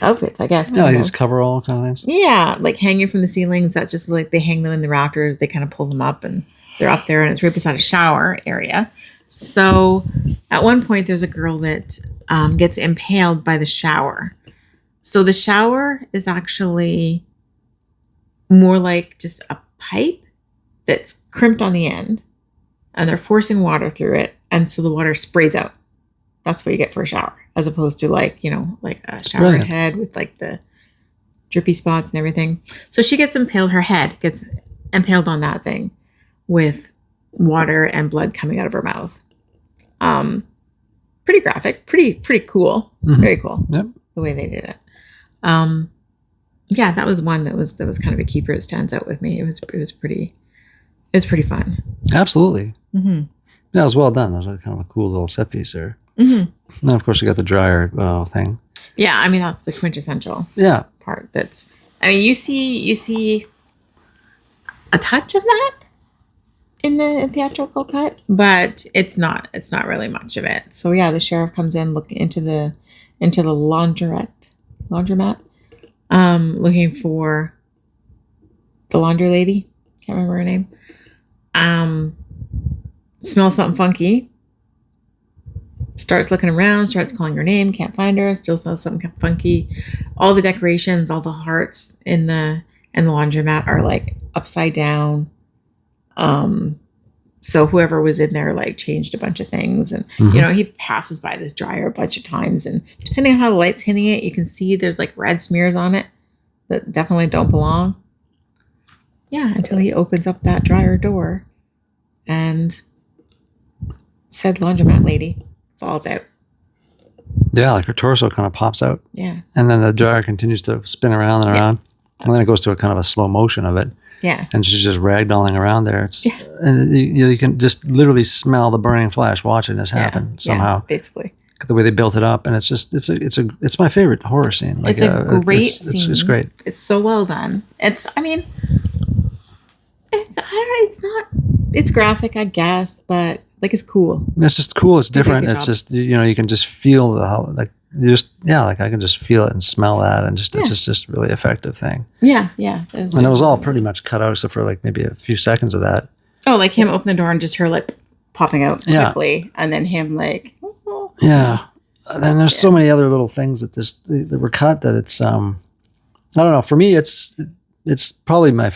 outfits, I guess.
Yeah, these coverall kind of things.
Yeah, like hanging from the ceilings. That's just like they hang them in the rafters. They kind of pull them up and they're up there, and it's right beside a shower area. So at one point, there's a girl that gets impaled by the shower. So the shower is actually more like just a pipe that's crimped on the end, and they're forcing water through it, and so the water sprays out. That's what you get for a shower, as opposed to like a shower
Brilliant.
head with like the drippy spots and everything. So she gets impaled. Her head gets impaled on that thing with water and blood coming out of her mouth. Pretty graphic, pretty cool,
Mhm.
very cool.
Yep.
The way they did it. Yeah, that was one that was kind of a keeper. It stands out with me. It was pretty fun.
Absolutely.
Mm-hmm.
Yeah, it was well done. That was like kind of a cool little set piece there.
Mm-hmm.
And then, of course, you got the dryer thing.
Yeah, I mean that's the quintessential
Yeah.
part. I mean, you see a touch of that in the theatrical cut, but it's not really much of it. So yeah, the sheriff comes in looking into the laundromat, looking for the laundry lady. Can't remember her name. Smells something funky. Starts looking around, starts calling her name, can't find her, still smells something funky. All the decorations, all the hearts in the laundromat are like upside down. So whoever was in there like changed a bunch of things, and he passes by this dryer a bunch of times, and depending on how the light's hitting it, you can see there's like red smears on it that definitely don't belong. Yeah, until he opens up that dryer door and said laundromat lady falls out.
Yeah, like her torso kind of pops out.
Yeah.
And then the dryer continues to spin around and around. And then it goes to a kind of a slow motion of it.
Yeah.
And she's just ragdolling around there. And you can just literally smell the burning flesh watching this happen somehow.
Yeah, basically.
The way they built it up, and it's my favorite horror scene. Like,
it's a great scene.
It's great.
It's so well done. It's graphic, I guess, but like it's cool.
It's just cool. It's different.
Good
It's
job.
just you can just feel like I can just feel it and smell that, and it's just a really effective thing.
Yeah.
And it was all pretty much cut out except for like maybe a few seconds of that.
Oh, like him open the door and just her like popping out quickly, and then him like.
Yeah. And then there's so many other little things that were cut that it's I don't know. For me, it's probably I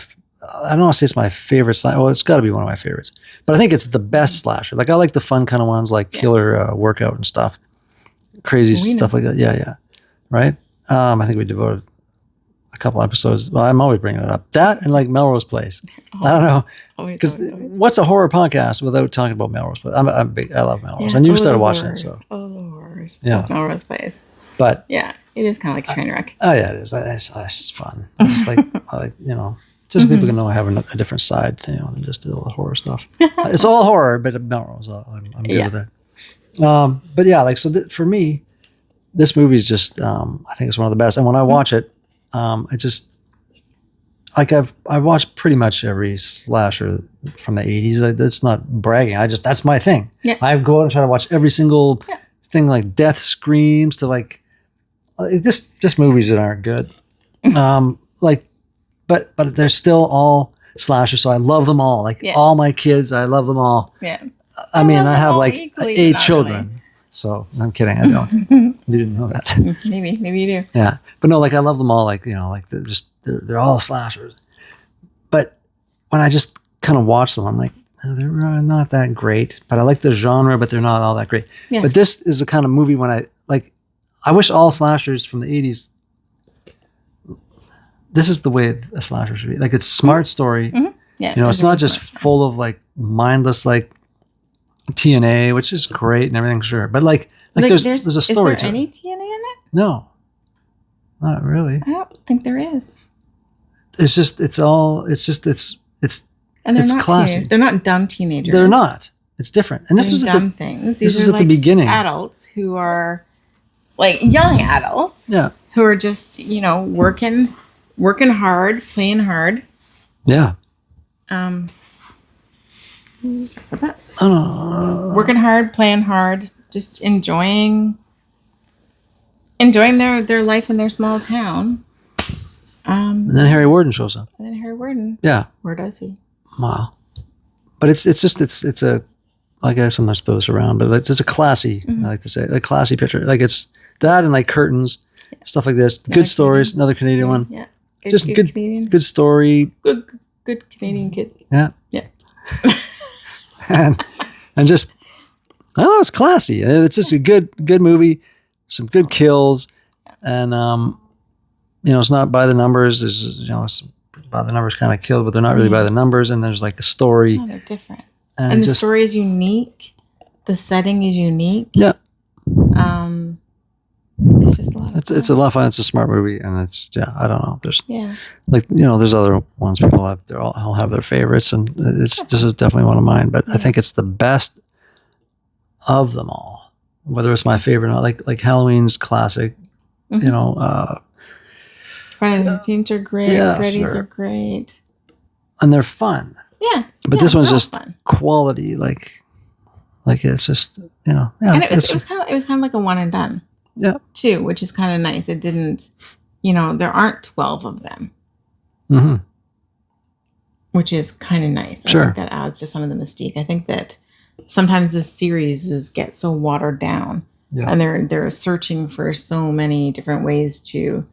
don't want to say it's my favorite slasher. Well, it's got to be one of my favorites. But I think it's the best slasher. Like I like the fun kind of ones, like Killer Workout and stuff, crazy stuff like that. Yeah. Right. I think we devoted a couple episodes. Well, I'm always bringing it up. That and like Melrose Place. I don't know, because what's a horror podcast without talking about Melrose Place? I'm big. I love Melrose, and you started watching it, so
the horrors.
Yeah,
Melrose Place.
But
yeah, it is kind of like a train wreck.
Oh yeah, it is. It's fun. It's like just people can know I have a different side, than just all the horror stuff. It's all horror, but Melrose, I'm good with that. But yeah, like for me, this movie is just I think it's one of the best. And when I watch it, it just like I watched pretty much every slasher from the 80s. That's not bragging. That's my thing.
Yeah.
I go out and try to watch every single thing, like death screams to like just movies that aren't good. But they're still all slashers, so I love them all. Like all my kids, I love them all.
Yeah.
I mean, I have like
equally,
8 children. Really. So I'm kidding. I don't. You didn't know that.
Maybe you do.
Yeah, but no, like I love them all. Like like they're all slashers. But when I just kind of watch them, I'm like, oh, they're not that great. But I like the genre, but they're not all that great. Yeah. But this is the kind of movie when I wish all slashers from the 80s. This is the way a slasher should be. Like it's a smart story. Mm-hmm. Yeah, it's not just full of like mindless like TNA, which is great and everything, sure. But like there's a story to it. Is there
any TNA in it?
No, not really.
I don't think there is.
It's just and they're not classy.
They're not dumb teenagers.
They're not. It's different. And this was
dumb things.
This was at the beginning.
Adults who are like young adults.
Yeah.
Who are just working hard, playing hard.
Yeah.
Working hard, playing hard, just enjoying their life in their small town.
And then Harry Warden shows up. Yeah.
Where does he?
Wow. But it's a, like I sometimes throw this around, but it's just a classy, I like to say, a classy picture. Like it's that and like curtains, stuff like this. Good stories. Another Canadian one.
Yeah.
Good Canadian. Good story.
Good Canadian kid.
Yeah.
Yeah.
and just, I don't know, it's classy. It's just a good movie, some good kills, and it's not by the numbers. It's by the numbers kind of killed, but they're not really by the numbers. And there's like a story.
No, they're different. And the story is unique. The setting is unique.
Yeah.
It's just a lot of
It's a lot of fun. It's a smart movie, and it's I don't know. There's
yeah.
like there's other ones people have. They're all have their favorites, and this is definitely one of mine. But I think it's the best of them all. Whether it's my favorite or not, like Halloween's classic,
Mm-hmm. Friday the 13th are great.
Yeah,
Freddy's
sure.
are great.
And they're fun.
Yeah.
But this one's
they're all
just
fun.
quality. Like it's just Yeah,
and it was kind of like a one and done.
Yeah.
Too, which is kind of nice. It didn't, there aren't 12 of them.
Mm-hmm.
Which is kind of nice.
Sure.
I think that adds to some of the mystique. I think that sometimes the series get so watered down, and they're searching for so many different ways to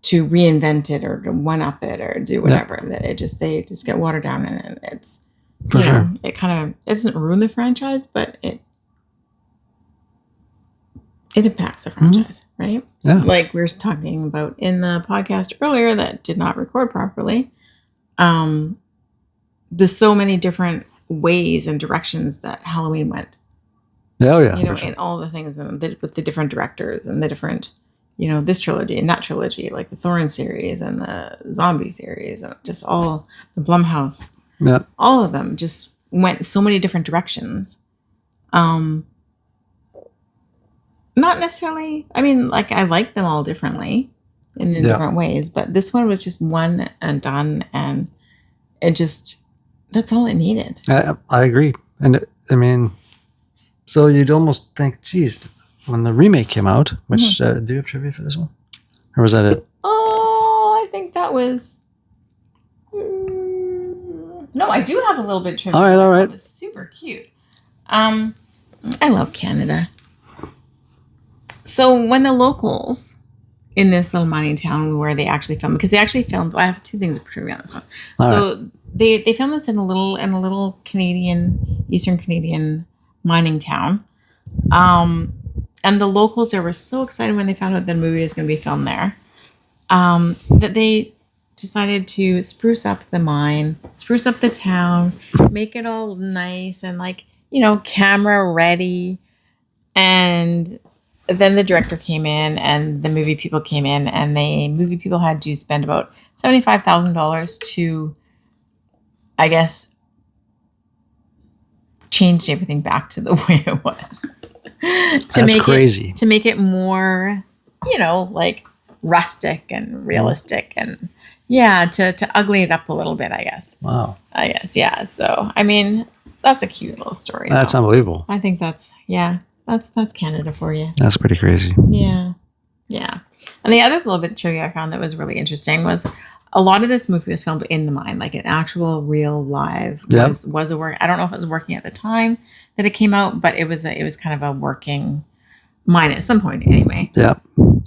reinvent it or to one up it or do whatever that they just get watered down, and it's
For sure.
it doesn't ruin the franchise, but it impacts the franchise, right?
Yeah.
Like we were talking about in the podcast earlier that did not record properly. There's so many different ways and directions that Halloween went.
Oh yeah.
In all the things and with the different directors and the different, this trilogy and that trilogy, like the Thorn series and the Zombie series, and just all the Blumhouse.
Yeah.
All of them just went so many different directions. Not necessarily. I mean, like I like them all differently in different ways, but this one was just one and done, and it just that's all it needed.
I agree, and so you'd almost think, geez, when the remake came out, which do you have trivia for this one, or was that it?
Oh, I think that was. No, I do have a little bit of trivia.
All right.
It was super cute. I love Canada. So when the locals in this little mining town where they actually filmed, because they actually filmed, I have two things of trivia on this one. They filmed this in a little Canadian, Eastern Canadian mining town. And the locals there were so excited when they found out the movie was going to be filmed there, that they decided to spruce up the mine, spruce up the town, make it all nice and camera ready. And then the director came in and the movie people came in, and the movie people had to spend about $75,000 to, I guess, change everything back to the way it was.
That's crazy.
To make it more, like rustic and realistic and to ugly it up a little bit, I guess.
Wow.
I guess, yeah. So, that's a cute little story.
That's unbelievable.
I think that's Canada for you.
That's pretty crazy.
Yeah. Yeah. And the other little bit of trivia I found that was really interesting was a lot of this movie was filmed in the mine, like an actual real live was a work. I don't know if it was working at the time that it came out, but it was kind of a working mine at some point anyway.
Yeah.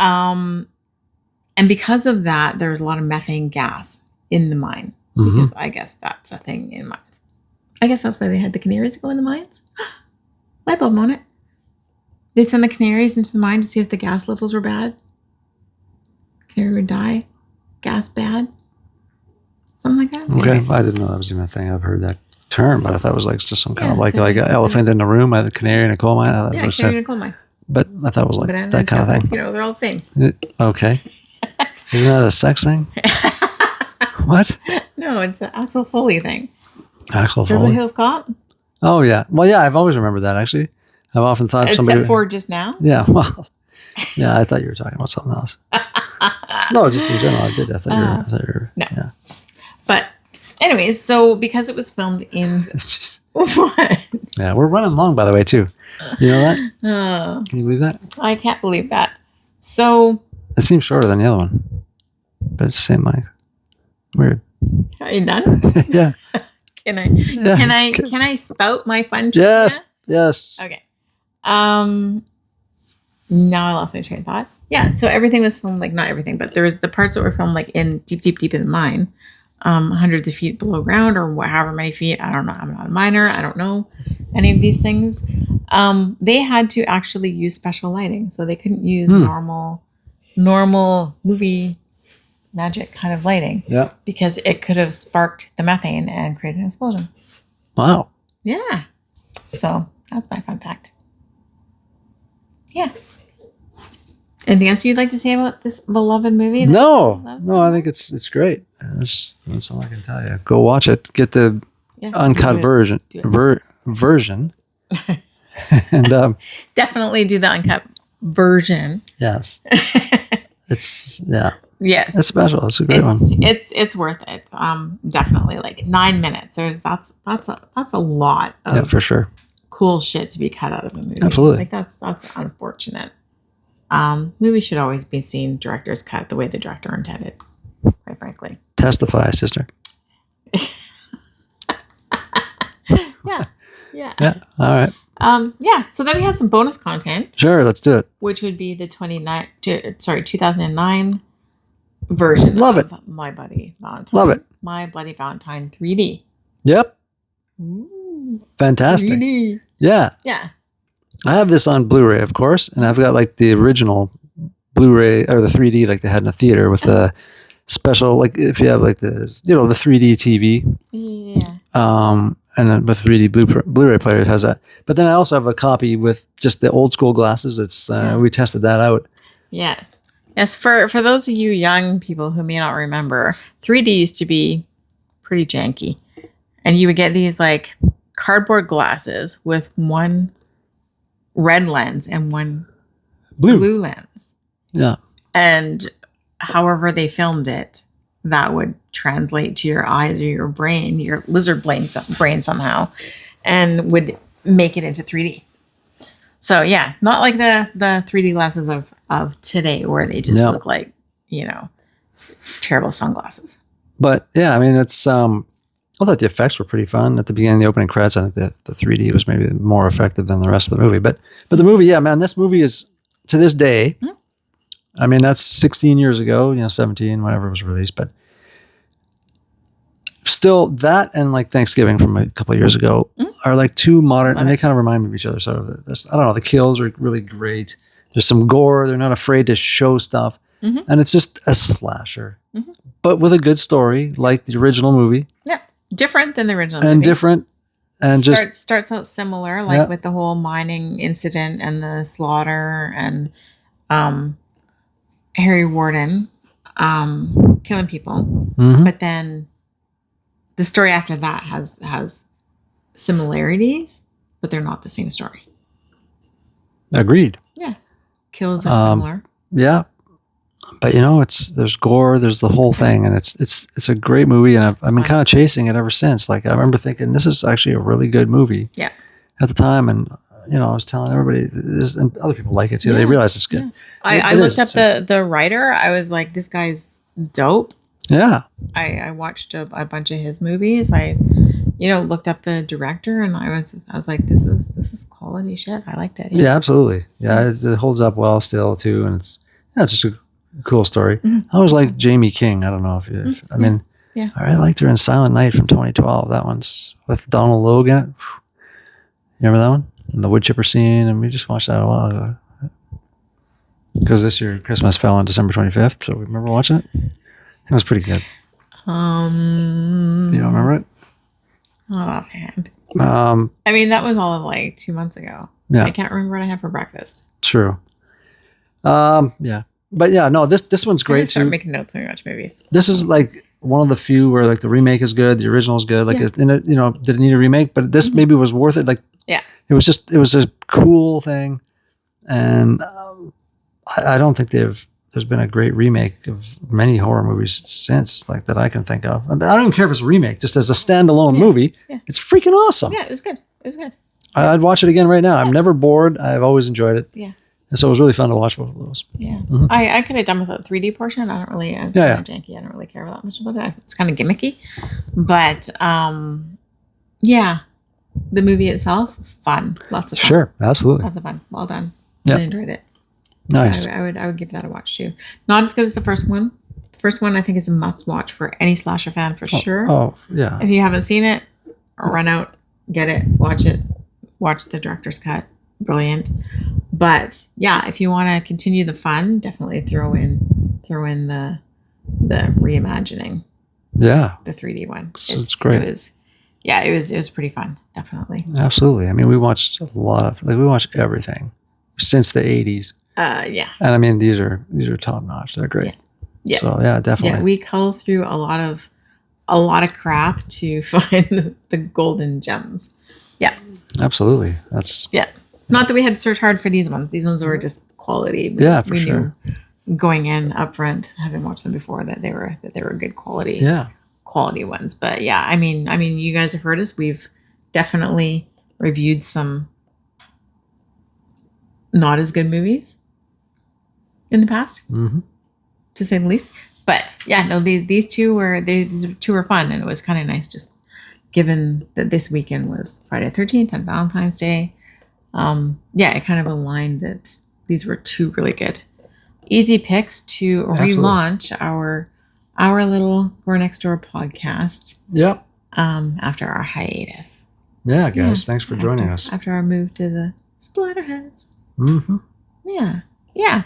And because of that, there was a lot of methane gas in the mine, because I guess that's a thing in mines. I guess that's why they had the canaries go in the mines. Light bulb moment. They'd send the canaries into the mine to see if the gas levels were bad. Canary would die. Gas bad. Something like that.
Okay.
Anyways.
I didn't know that was even a thing. I've heard that term, but I thought it was like just some kind of like an
so-
elephant in the room, a canary in a coal mine. I
Yeah, canary in a coal mine.
But I thought it was like
Banana
that kind of thing.
They're all the same.
Okay. Isn't that a sex thing? What?
No, it's an Axel Foley thing.
Axel
Beverly
Foley?
Hills Cop.
Oh, yeah. Well, yeah, I've always remembered that, actually. I've often thought
Except for just now.
Yeah, well, yeah, I thought you were talking about something else. No, just in general, I did. I thought you were.
No.
Yeah.
But anyways, so because it was filmed in... What?
Yeah, we're running long, by the way, too. You know that? Can you believe that?
I can't believe that. So...
It seems shorter than the other one. But it's the same mic. Weird.
Are you done?
Yeah.
Can
Yeah.
I spout my fun trivia?
Yes. Yes.
Okay. Now I lost my train of thought. Yeah, so everything was filmed, like not everything, but there was the parts that were filmed like in deep in the mine, hundreds of feet below ground or however many feet. I don't know. I'm not a miner. I don't know any of these things. They had to actually use special lighting, so they couldn't use normal movie magic kind of lighting.
Yeah.
Because it could have sparked the methane and created an explosion.
Wow.
Yeah. So that's my fun fact. Yeah. Anything else you'd like to say about this beloved movie?
No,
That
no, I think it's great. That's all I can tell you. Go watch it. Get the uncut
do it.
version.
Do it.
Version. And
Definitely do the uncut version.
yes, it's
Yes,
it's special. It's a great one.
It's worth it. Definitely like 9 minutes. That's a lot of
Yeah, for sure.
cool shit to be cut out of a movie.
Absolutely.
Like that's unfortunate. Movie should always be seen director's cut the way the director intended, quite frankly.
Testify, sister.
Yeah.
Yeah. All right.
So then we had some bonus content,
Sure. Let's do it.
which would be the 2009 version
Love
of
it.
My Bloody Valentine.
Love it.
My Bloody Valentine 3D.
Yep.
Ooh,
Fantastic.
3D.
Yeah.
Yeah.
I have this on Blu-ray, of course, and I've got like the original Blu-ray or the 3D like they had in the theater with the special, like if you have like the the 3D TV,
Yeah.
and then with 3D Blu-ray player it has that. But then I also have a copy with just the old school glasses. It's we tested that out.
Yes. Yes. For those of you young people who may not remember, 3D used to be pretty janky. And you would get these like cardboard glasses with one red lens and one blue lens.
Yeah.
And however they filmed it, that would translate to your eyes or your brain, your lizard brain somehow, and would make it into 3D. So yeah, not like the 3D glasses of today where they just look like, terrible sunglasses.
But yeah, I mean, it's I thought the effects were pretty fun at the beginning. The opening credits, I think the 3D was maybe more effective than the rest of the movie. But the movie, yeah, man, this movie is to this day. Mm-hmm. I mean, that's 16 years ago, 17, whenever it was released. But still, that and like Thanksgiving from a couple of years ago are like two modern, and they kind of remind me of each other. Sort of, I don't know. The kills are really great. There's some gore. They're not afraid to show stuff, and it's just a slasher, but with a good story, like the original movie. Yeah.
Different than the original
and
movie.
Different and
starts out similar, like with the whole mining incident and the slaughter and Harry Warden killing people. But then the story after that has similarities, but they're not the same story.
Agreed.
Yeah. Kills are similar.
Yeah. But there's gore, there's the whole thing, and it's a great movie, and I've been kind of chasing it ever since. Like I remember thinking this is actually a really good movie.
Yeah.
At the time, and I was telling everybody, and other people like it too. They realize it's good.
Yeah. I looked up the writer. I was like, this guy's dope.
Yeah.
I watched a bunch of his movies. I looked up the director, and I was like, this is quality shit. I liked it.
Yeah, absolutely. Yeah, it holds up well still too, and it's just a cool story. I always like Jamie King. I don't know if you. I mean, I really liked her in Silent Night from 2012. That one's with Donald Logue in it. You remember that one? And the wood chipper scene, and we just watched that a while ago. Because this year Christmas fell on December 25th, so we remember watching it. It was pretty good. You don't remember it?
Not offhand. I mean, that was all of like 2 months ago. Yeah. I can't remember what I had for breakfast.
True. Yeah. But yeah, no, this one's great too.
Start making notes when we watch movies.
This is like one of the few where like the remake is good, the original is good. Like did it need a remake? But this maybe was worth it. Like it was a cool thing, and I don't think there's been a great remake of many horror movies since, like that I can think of. I don't even care if it's a remake, just as a standalone movie. Yeah. It's freaking awesome.
Yeah, it was good.
I'd watch it again right now. I'm never bored. I've always enjoyed it. Yeah. And so it was really fun to watch both of those.
Yeah. I could have done with the 3D portion. I don't really, it's kind of janky. I don't really care that much about it. It's kind of gimmicky. But the movie itself, fun. Lots of fun.
Sure, absolutely.
Lots of fun. Well done. Really enjoyed it.
Nice.
I would give that a watch too. Not as good as the first one. The first one I think is a must watch for any slasher fan for sure.
Oh, yeah.
If you haven't seen it, run out, get it, watch it. Watch the director's cut. Brilliant. But yeah, if you want to continue the fun, definitely throw in the reimagining.
Yeah.
The 3D one.
It's great.
It was pretty fun, definitely.
Absolutely. I mean, we watched everything since the 80s.
Yeah.
And I mean, these are top notch. They're great.
Yeah.
So yeah, definitely.
Yeah, we cull through a lot of crap to find the golden gems. Yeah.
Absolutely. That's
Yeah. Not that we had to search hard for these ones. These ones were just quality.
for
we
sure.
knew going in upfront, having watched them before, that they were good quality.
Yeah.
Quality ones. But yeah, I mean, you guys have heard us. We've definitely reviewed some not as good movies in the past, to say the least. But yeah, no, these two were fun, and it was kind of nice, just given that this weekend was Friday the 13th and Valentine's Day. Yeah, it kind of aligned that these were two really good, easy picks to relaunch our little Gore Next Door podcast.
Yep.
After our hiatus.
Yeah, guys, thanks for joining us.
After our move to the Splatterhouse.
Mm-hmm.
Yeah.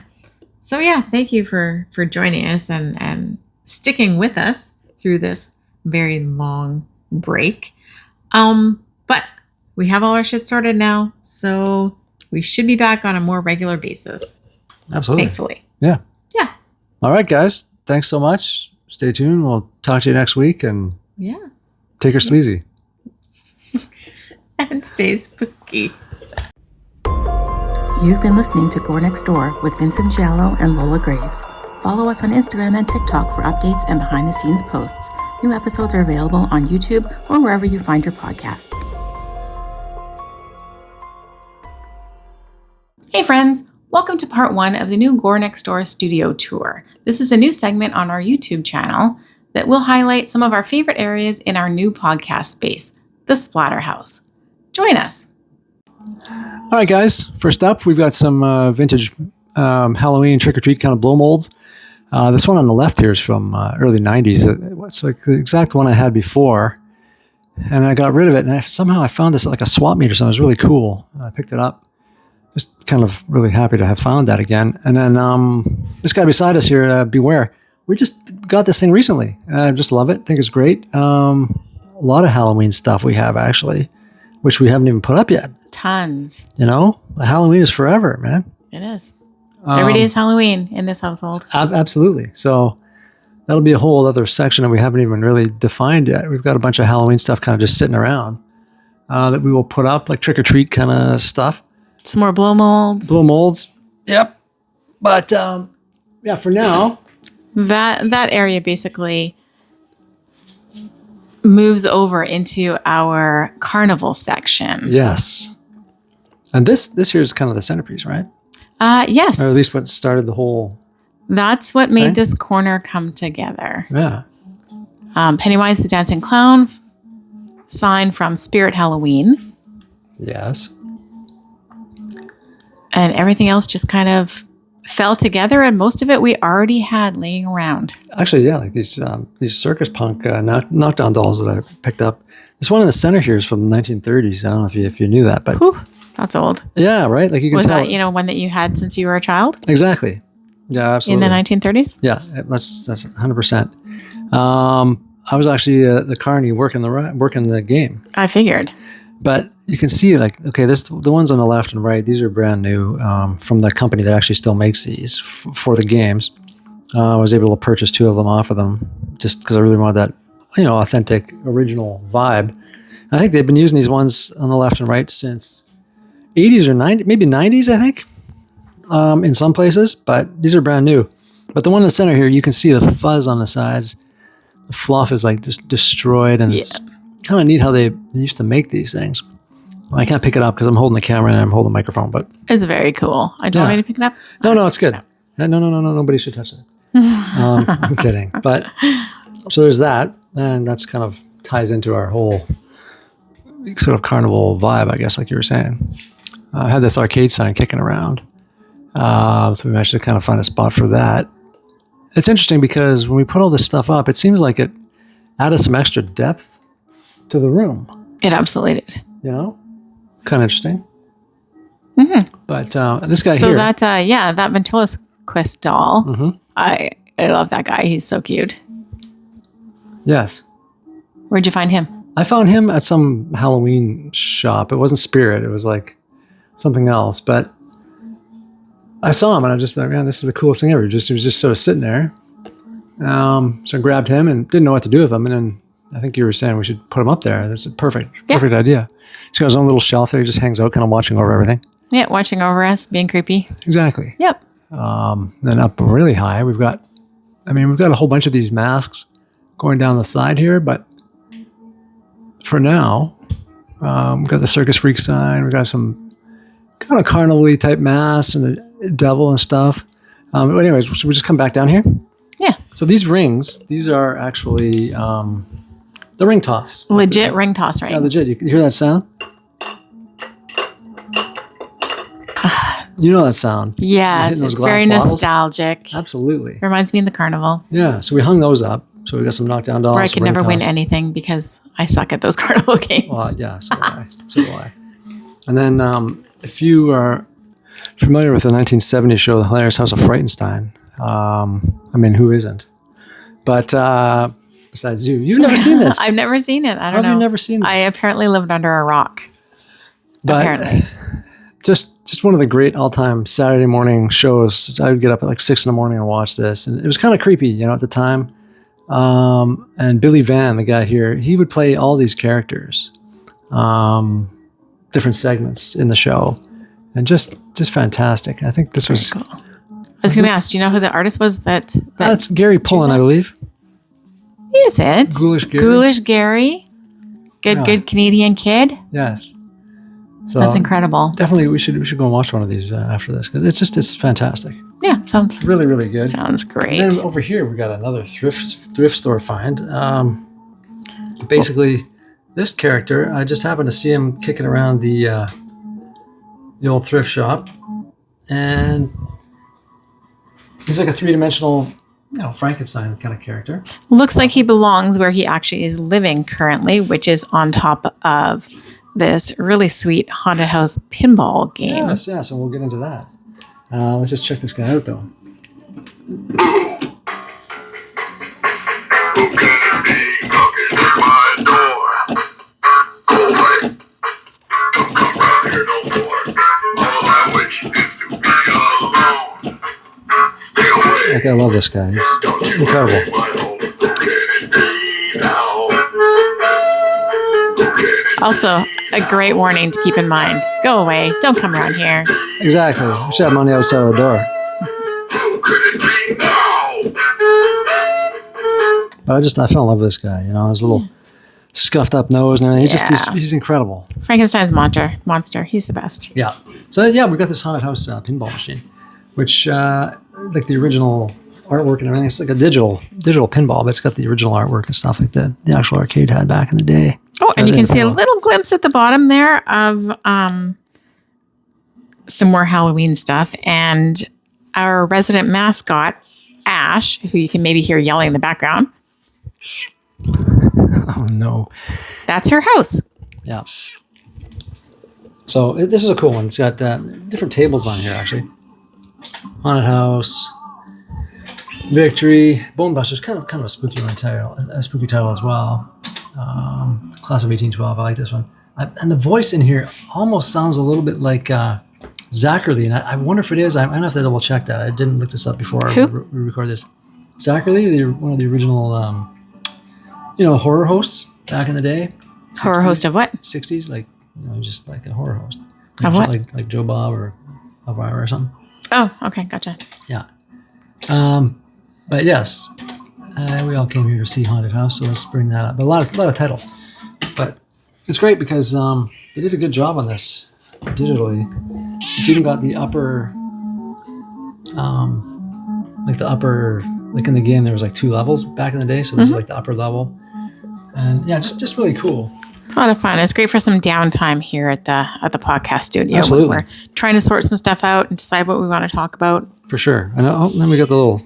So yeah, thank you for joining us and sticking with us through this very long break. But we have all our shit sorted now, so we should be back on a more regular basis.
Absolutely.
Thankfully.
Yeah.
Yeah.
All right, guys. Thanks so much. Stay tuned. We'll talk to you next week, and take her sleazy.
And stay spooky.
You've been listening to Gore Next Door with Vincent Giallo and Lola Graves. Follow us on Instagram and TikTok for updates and behind-the-scenes posts. New episodes are available on YouTube or wherever you find your podcasts.
Hey friends, welcome to part 1 of the new Gore Next Door studio tour. This is a new segment on our YouTube channel that will highlight some of our favorite areas in our new podcast space, the Splatterhouse. Join us.
All right, guys. First up, we've got some vintage Halloween trick-or-treat kind of blow molds. This one on the left here is from early 90s. It's like the exact one I had before. And I got rid of it. And somehow I found this at like a swap meet or something. It was really cool. I picked it up. Just kind of really happy to have found that again. And then this guy beside us here, Beware. We just got this thing recently. I just love it. Think it's great. A lot of Halloween stuff we have, actually, which we haven't even put up yet.
Tons.
You know, Halloween is forever, man.
It is. Every day is Halloween in this household.
Absolutely. So that'll be a whole other section that we haven't even really defined yet. We've got a bunch of Halloween stuff kind of just sitting around that we will put up, like trick-or-treat kind of stuff.
Some more blow molds.
Blow molds. Yep. But yeah, for now.
That area basically moves over into our carnival section.
Yes. And this here is kind of the centerpiece, right?
Yes.
Or at least what started the whole.
That's what made this corner come together.
Yeah.
Pennywise the Dancing Clown, sign from Spirit Halloween.
Yes.
And everything else just kind of fell together, and most of it we already had laying around.
Actually, yeah, like these circus punk knockdown dolls that I picked up. This one in the center here is from the 1930s. I don't know if you knew that, but
whew, that's old.
Yeah, right. Like you can tell.
Was that one that you had since you were a child?
Exactly. Yeah, absolutely.
In the 1930s.
Yeah, that's 100%. I was actually the carny working the game.
I figured.
But you can see, like, okay, the ones on the left and right, these are brand new from the company that actually still makes these for the games. I was able to purchase 2 of them off of them just because I really wanted that, authentic, original vibe. I think they've been using these ones on the left and right since 80s or 90s, maybe 90s, I think, in some places. But these are brand new. But the one in the center here, you can see the fuzz on the sides. The fluff is like just destroyed, and it's kind of neat how they used to make these things. Well, I can't pick it up because I'm holding the camera and I'm holding the microphone, but
it's very cool. I don't want me to pick it up.
No, it's good. No, nobody should touch it. I'm kidding. But so there's that, and that's kind of ties into our whole sort of carnival vibe, I guess, like you were saying. I had this arcade sign kicking around, so we managed to kind of find a spot for that. It's interesting because when we put all this stuff up, it seems like it added some extra depth to the room.
It absolutely did.
Kind of interesting. Mm-hmm. But this guy
here.
So
that ventriloquist doll.
Mm-hmm.
I love that guy. He's so cute.
Yes.
Where'd you find him?
I found him at some Halloween shop. It wasn't Spirit. It was like something else. But I saw him and I just thought, man, this is the coolest thing ever. He was just sort of sitting there. So I grabbed him and didn't know what to do with him. And then I think you were saying we should put him up there. That's a perfect idea. He's got his own little shelf there. He just hangs out, kind of watching over everything.
Yeah, watching over us, being creepy.
Exactly.
Yep.
Then up really high, we've got a whole bunch of these masks going down the side here, but for now, we've got the Circus Freak sign. We've got some kind of carnival-y type masks and the devil and stuff. But anyways, should we just come back down here?
Yeah.
So these rings, these are actually the ring toss.
Legit ring toss rings.
Yeah, legit. You hear that sound? You know that sound.
Yes, it's very nostalgic.
Absolutely.
Reminds me of the carnival.
Yeah, so we hung those up. So we got some knockdown dolls.
Where I could never win anything because I suck at those carnival games.
Well, yeah, so do I. So do I. And then if you are familiar with the 1970s show, The Hilarious House of Frightenstein, I mean, who isn't? But besides you've never seen this.
I've never seen it. I don't know.
Have you never seen this?
I apparently lived under a rock.
But
apparently.
Just one of the great all-time Saturday morning shows. I would get up at like 6 a.m. and watch this. And it was kind of creepy, at the time. And Billy Van, the guy here, he would play all these characters, different segments in the show, and just fantastic. I think this was
cool. I was going to ask, do you know who the artist was
that's Gary Pullen, I believe.
Is it?
Ghoulish Gary.
Ghoulish Gary. Good Canadian kid.
Yes. So
that's incredible.
Definitely, we should go and watch one of these after this because it's fantastic.
Yeah, sounds
really, really good.
Sounds great.
And then over here we got another thrift store find. Basically, this character, I just happened to see him kicking around the old thrift shop, and he's like a 3-dimensional, Frankenstein kind of character.
Looks like he belongs where he actually is living currently, which is on top of this really sweet haunted house pinball game.
Yes, so we'll get into that. Let's just check this guy out, though. I love this guy. He's incredible.
Also, a great warning to keep in mind. Go away. Don't come around here.
Exactly. We should have him on the outside of the door. But I fell in love with this guy. His little scuffed up nose and everything. He's incredible.
Frankenstein's monster. He's the best.
Yeah. So we got this haunted house pinball machine, which like the original artwork and everything. It's like a digital pinball, but it's got the original artwork and stuff like the actual arcade had back in the day.
Oh, and you can see a little glimpse at the bottom there of some more Halloween stuff. And our resident mascot, Ash, who you can maybe hear yelling in the background.
Oh, no.
That's her house.
Yeah. So this is a cool one. It's got different tables on here, actually. Haunted House, Victory, Bone Busters, kind of a spooky title as well. Class of 1812. I like this one. And the voice in here almost sounds a little bit like Zachary, and I wonder if it is. I'm gonna have to double check that. I didn't look this up before we record this. Zachary, one of the original, horror hosts back in the day. 60s,
horror host of what?
60s, just like a horror host.
Of what?
Like Joe Bob or Elvira or something.
Oh, okay, gotcha.
Yeah. But yes, we all came here to see Haunted House, so let's bring that up. But a lot of titles. But it's great because they did a good job on this digitally. It's even got the upper, like in the game, there was like 2 levels back in the day. So this is like the upper level. And yeah, just really cool.
It's a lot of fun. It's great for some downtime here at the podcast studio.
Absolutely.
When we're trying to sort some stuff out and decide what we want to talk about.
For sure. And then we got the little.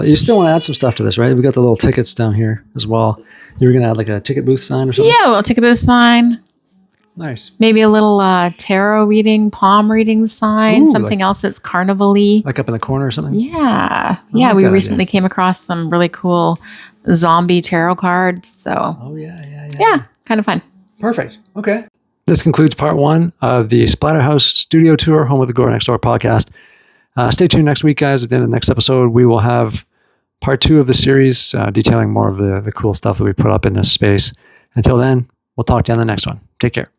You still want to add some stuff to this, right? We got the little tickets down here as well. You were going to add like a ticket booth sign or something?
Yeah, a little ticket booth sign.
Nice.
Maybe a little tarot reading, palm reading sign,
Ooh,
something else that's carnival-y.
Like up in the corner or something?
Yeah.
I like
we
that
recently
idea.
came across some really cool zombie tarot cards. So
Oh, yeah.
yeah, kind of fun.
Perfect. Okay. This concludes part 1 of the Splatterhouse Studio Tour, home of the Gore Next Door podcast. Stay tuned next week, guys. At the end of the next episode, we will have part 2 of the series, detailing more of the cool stuff that we put up in this space. Until then, we'll talk to you on the next one. Take care.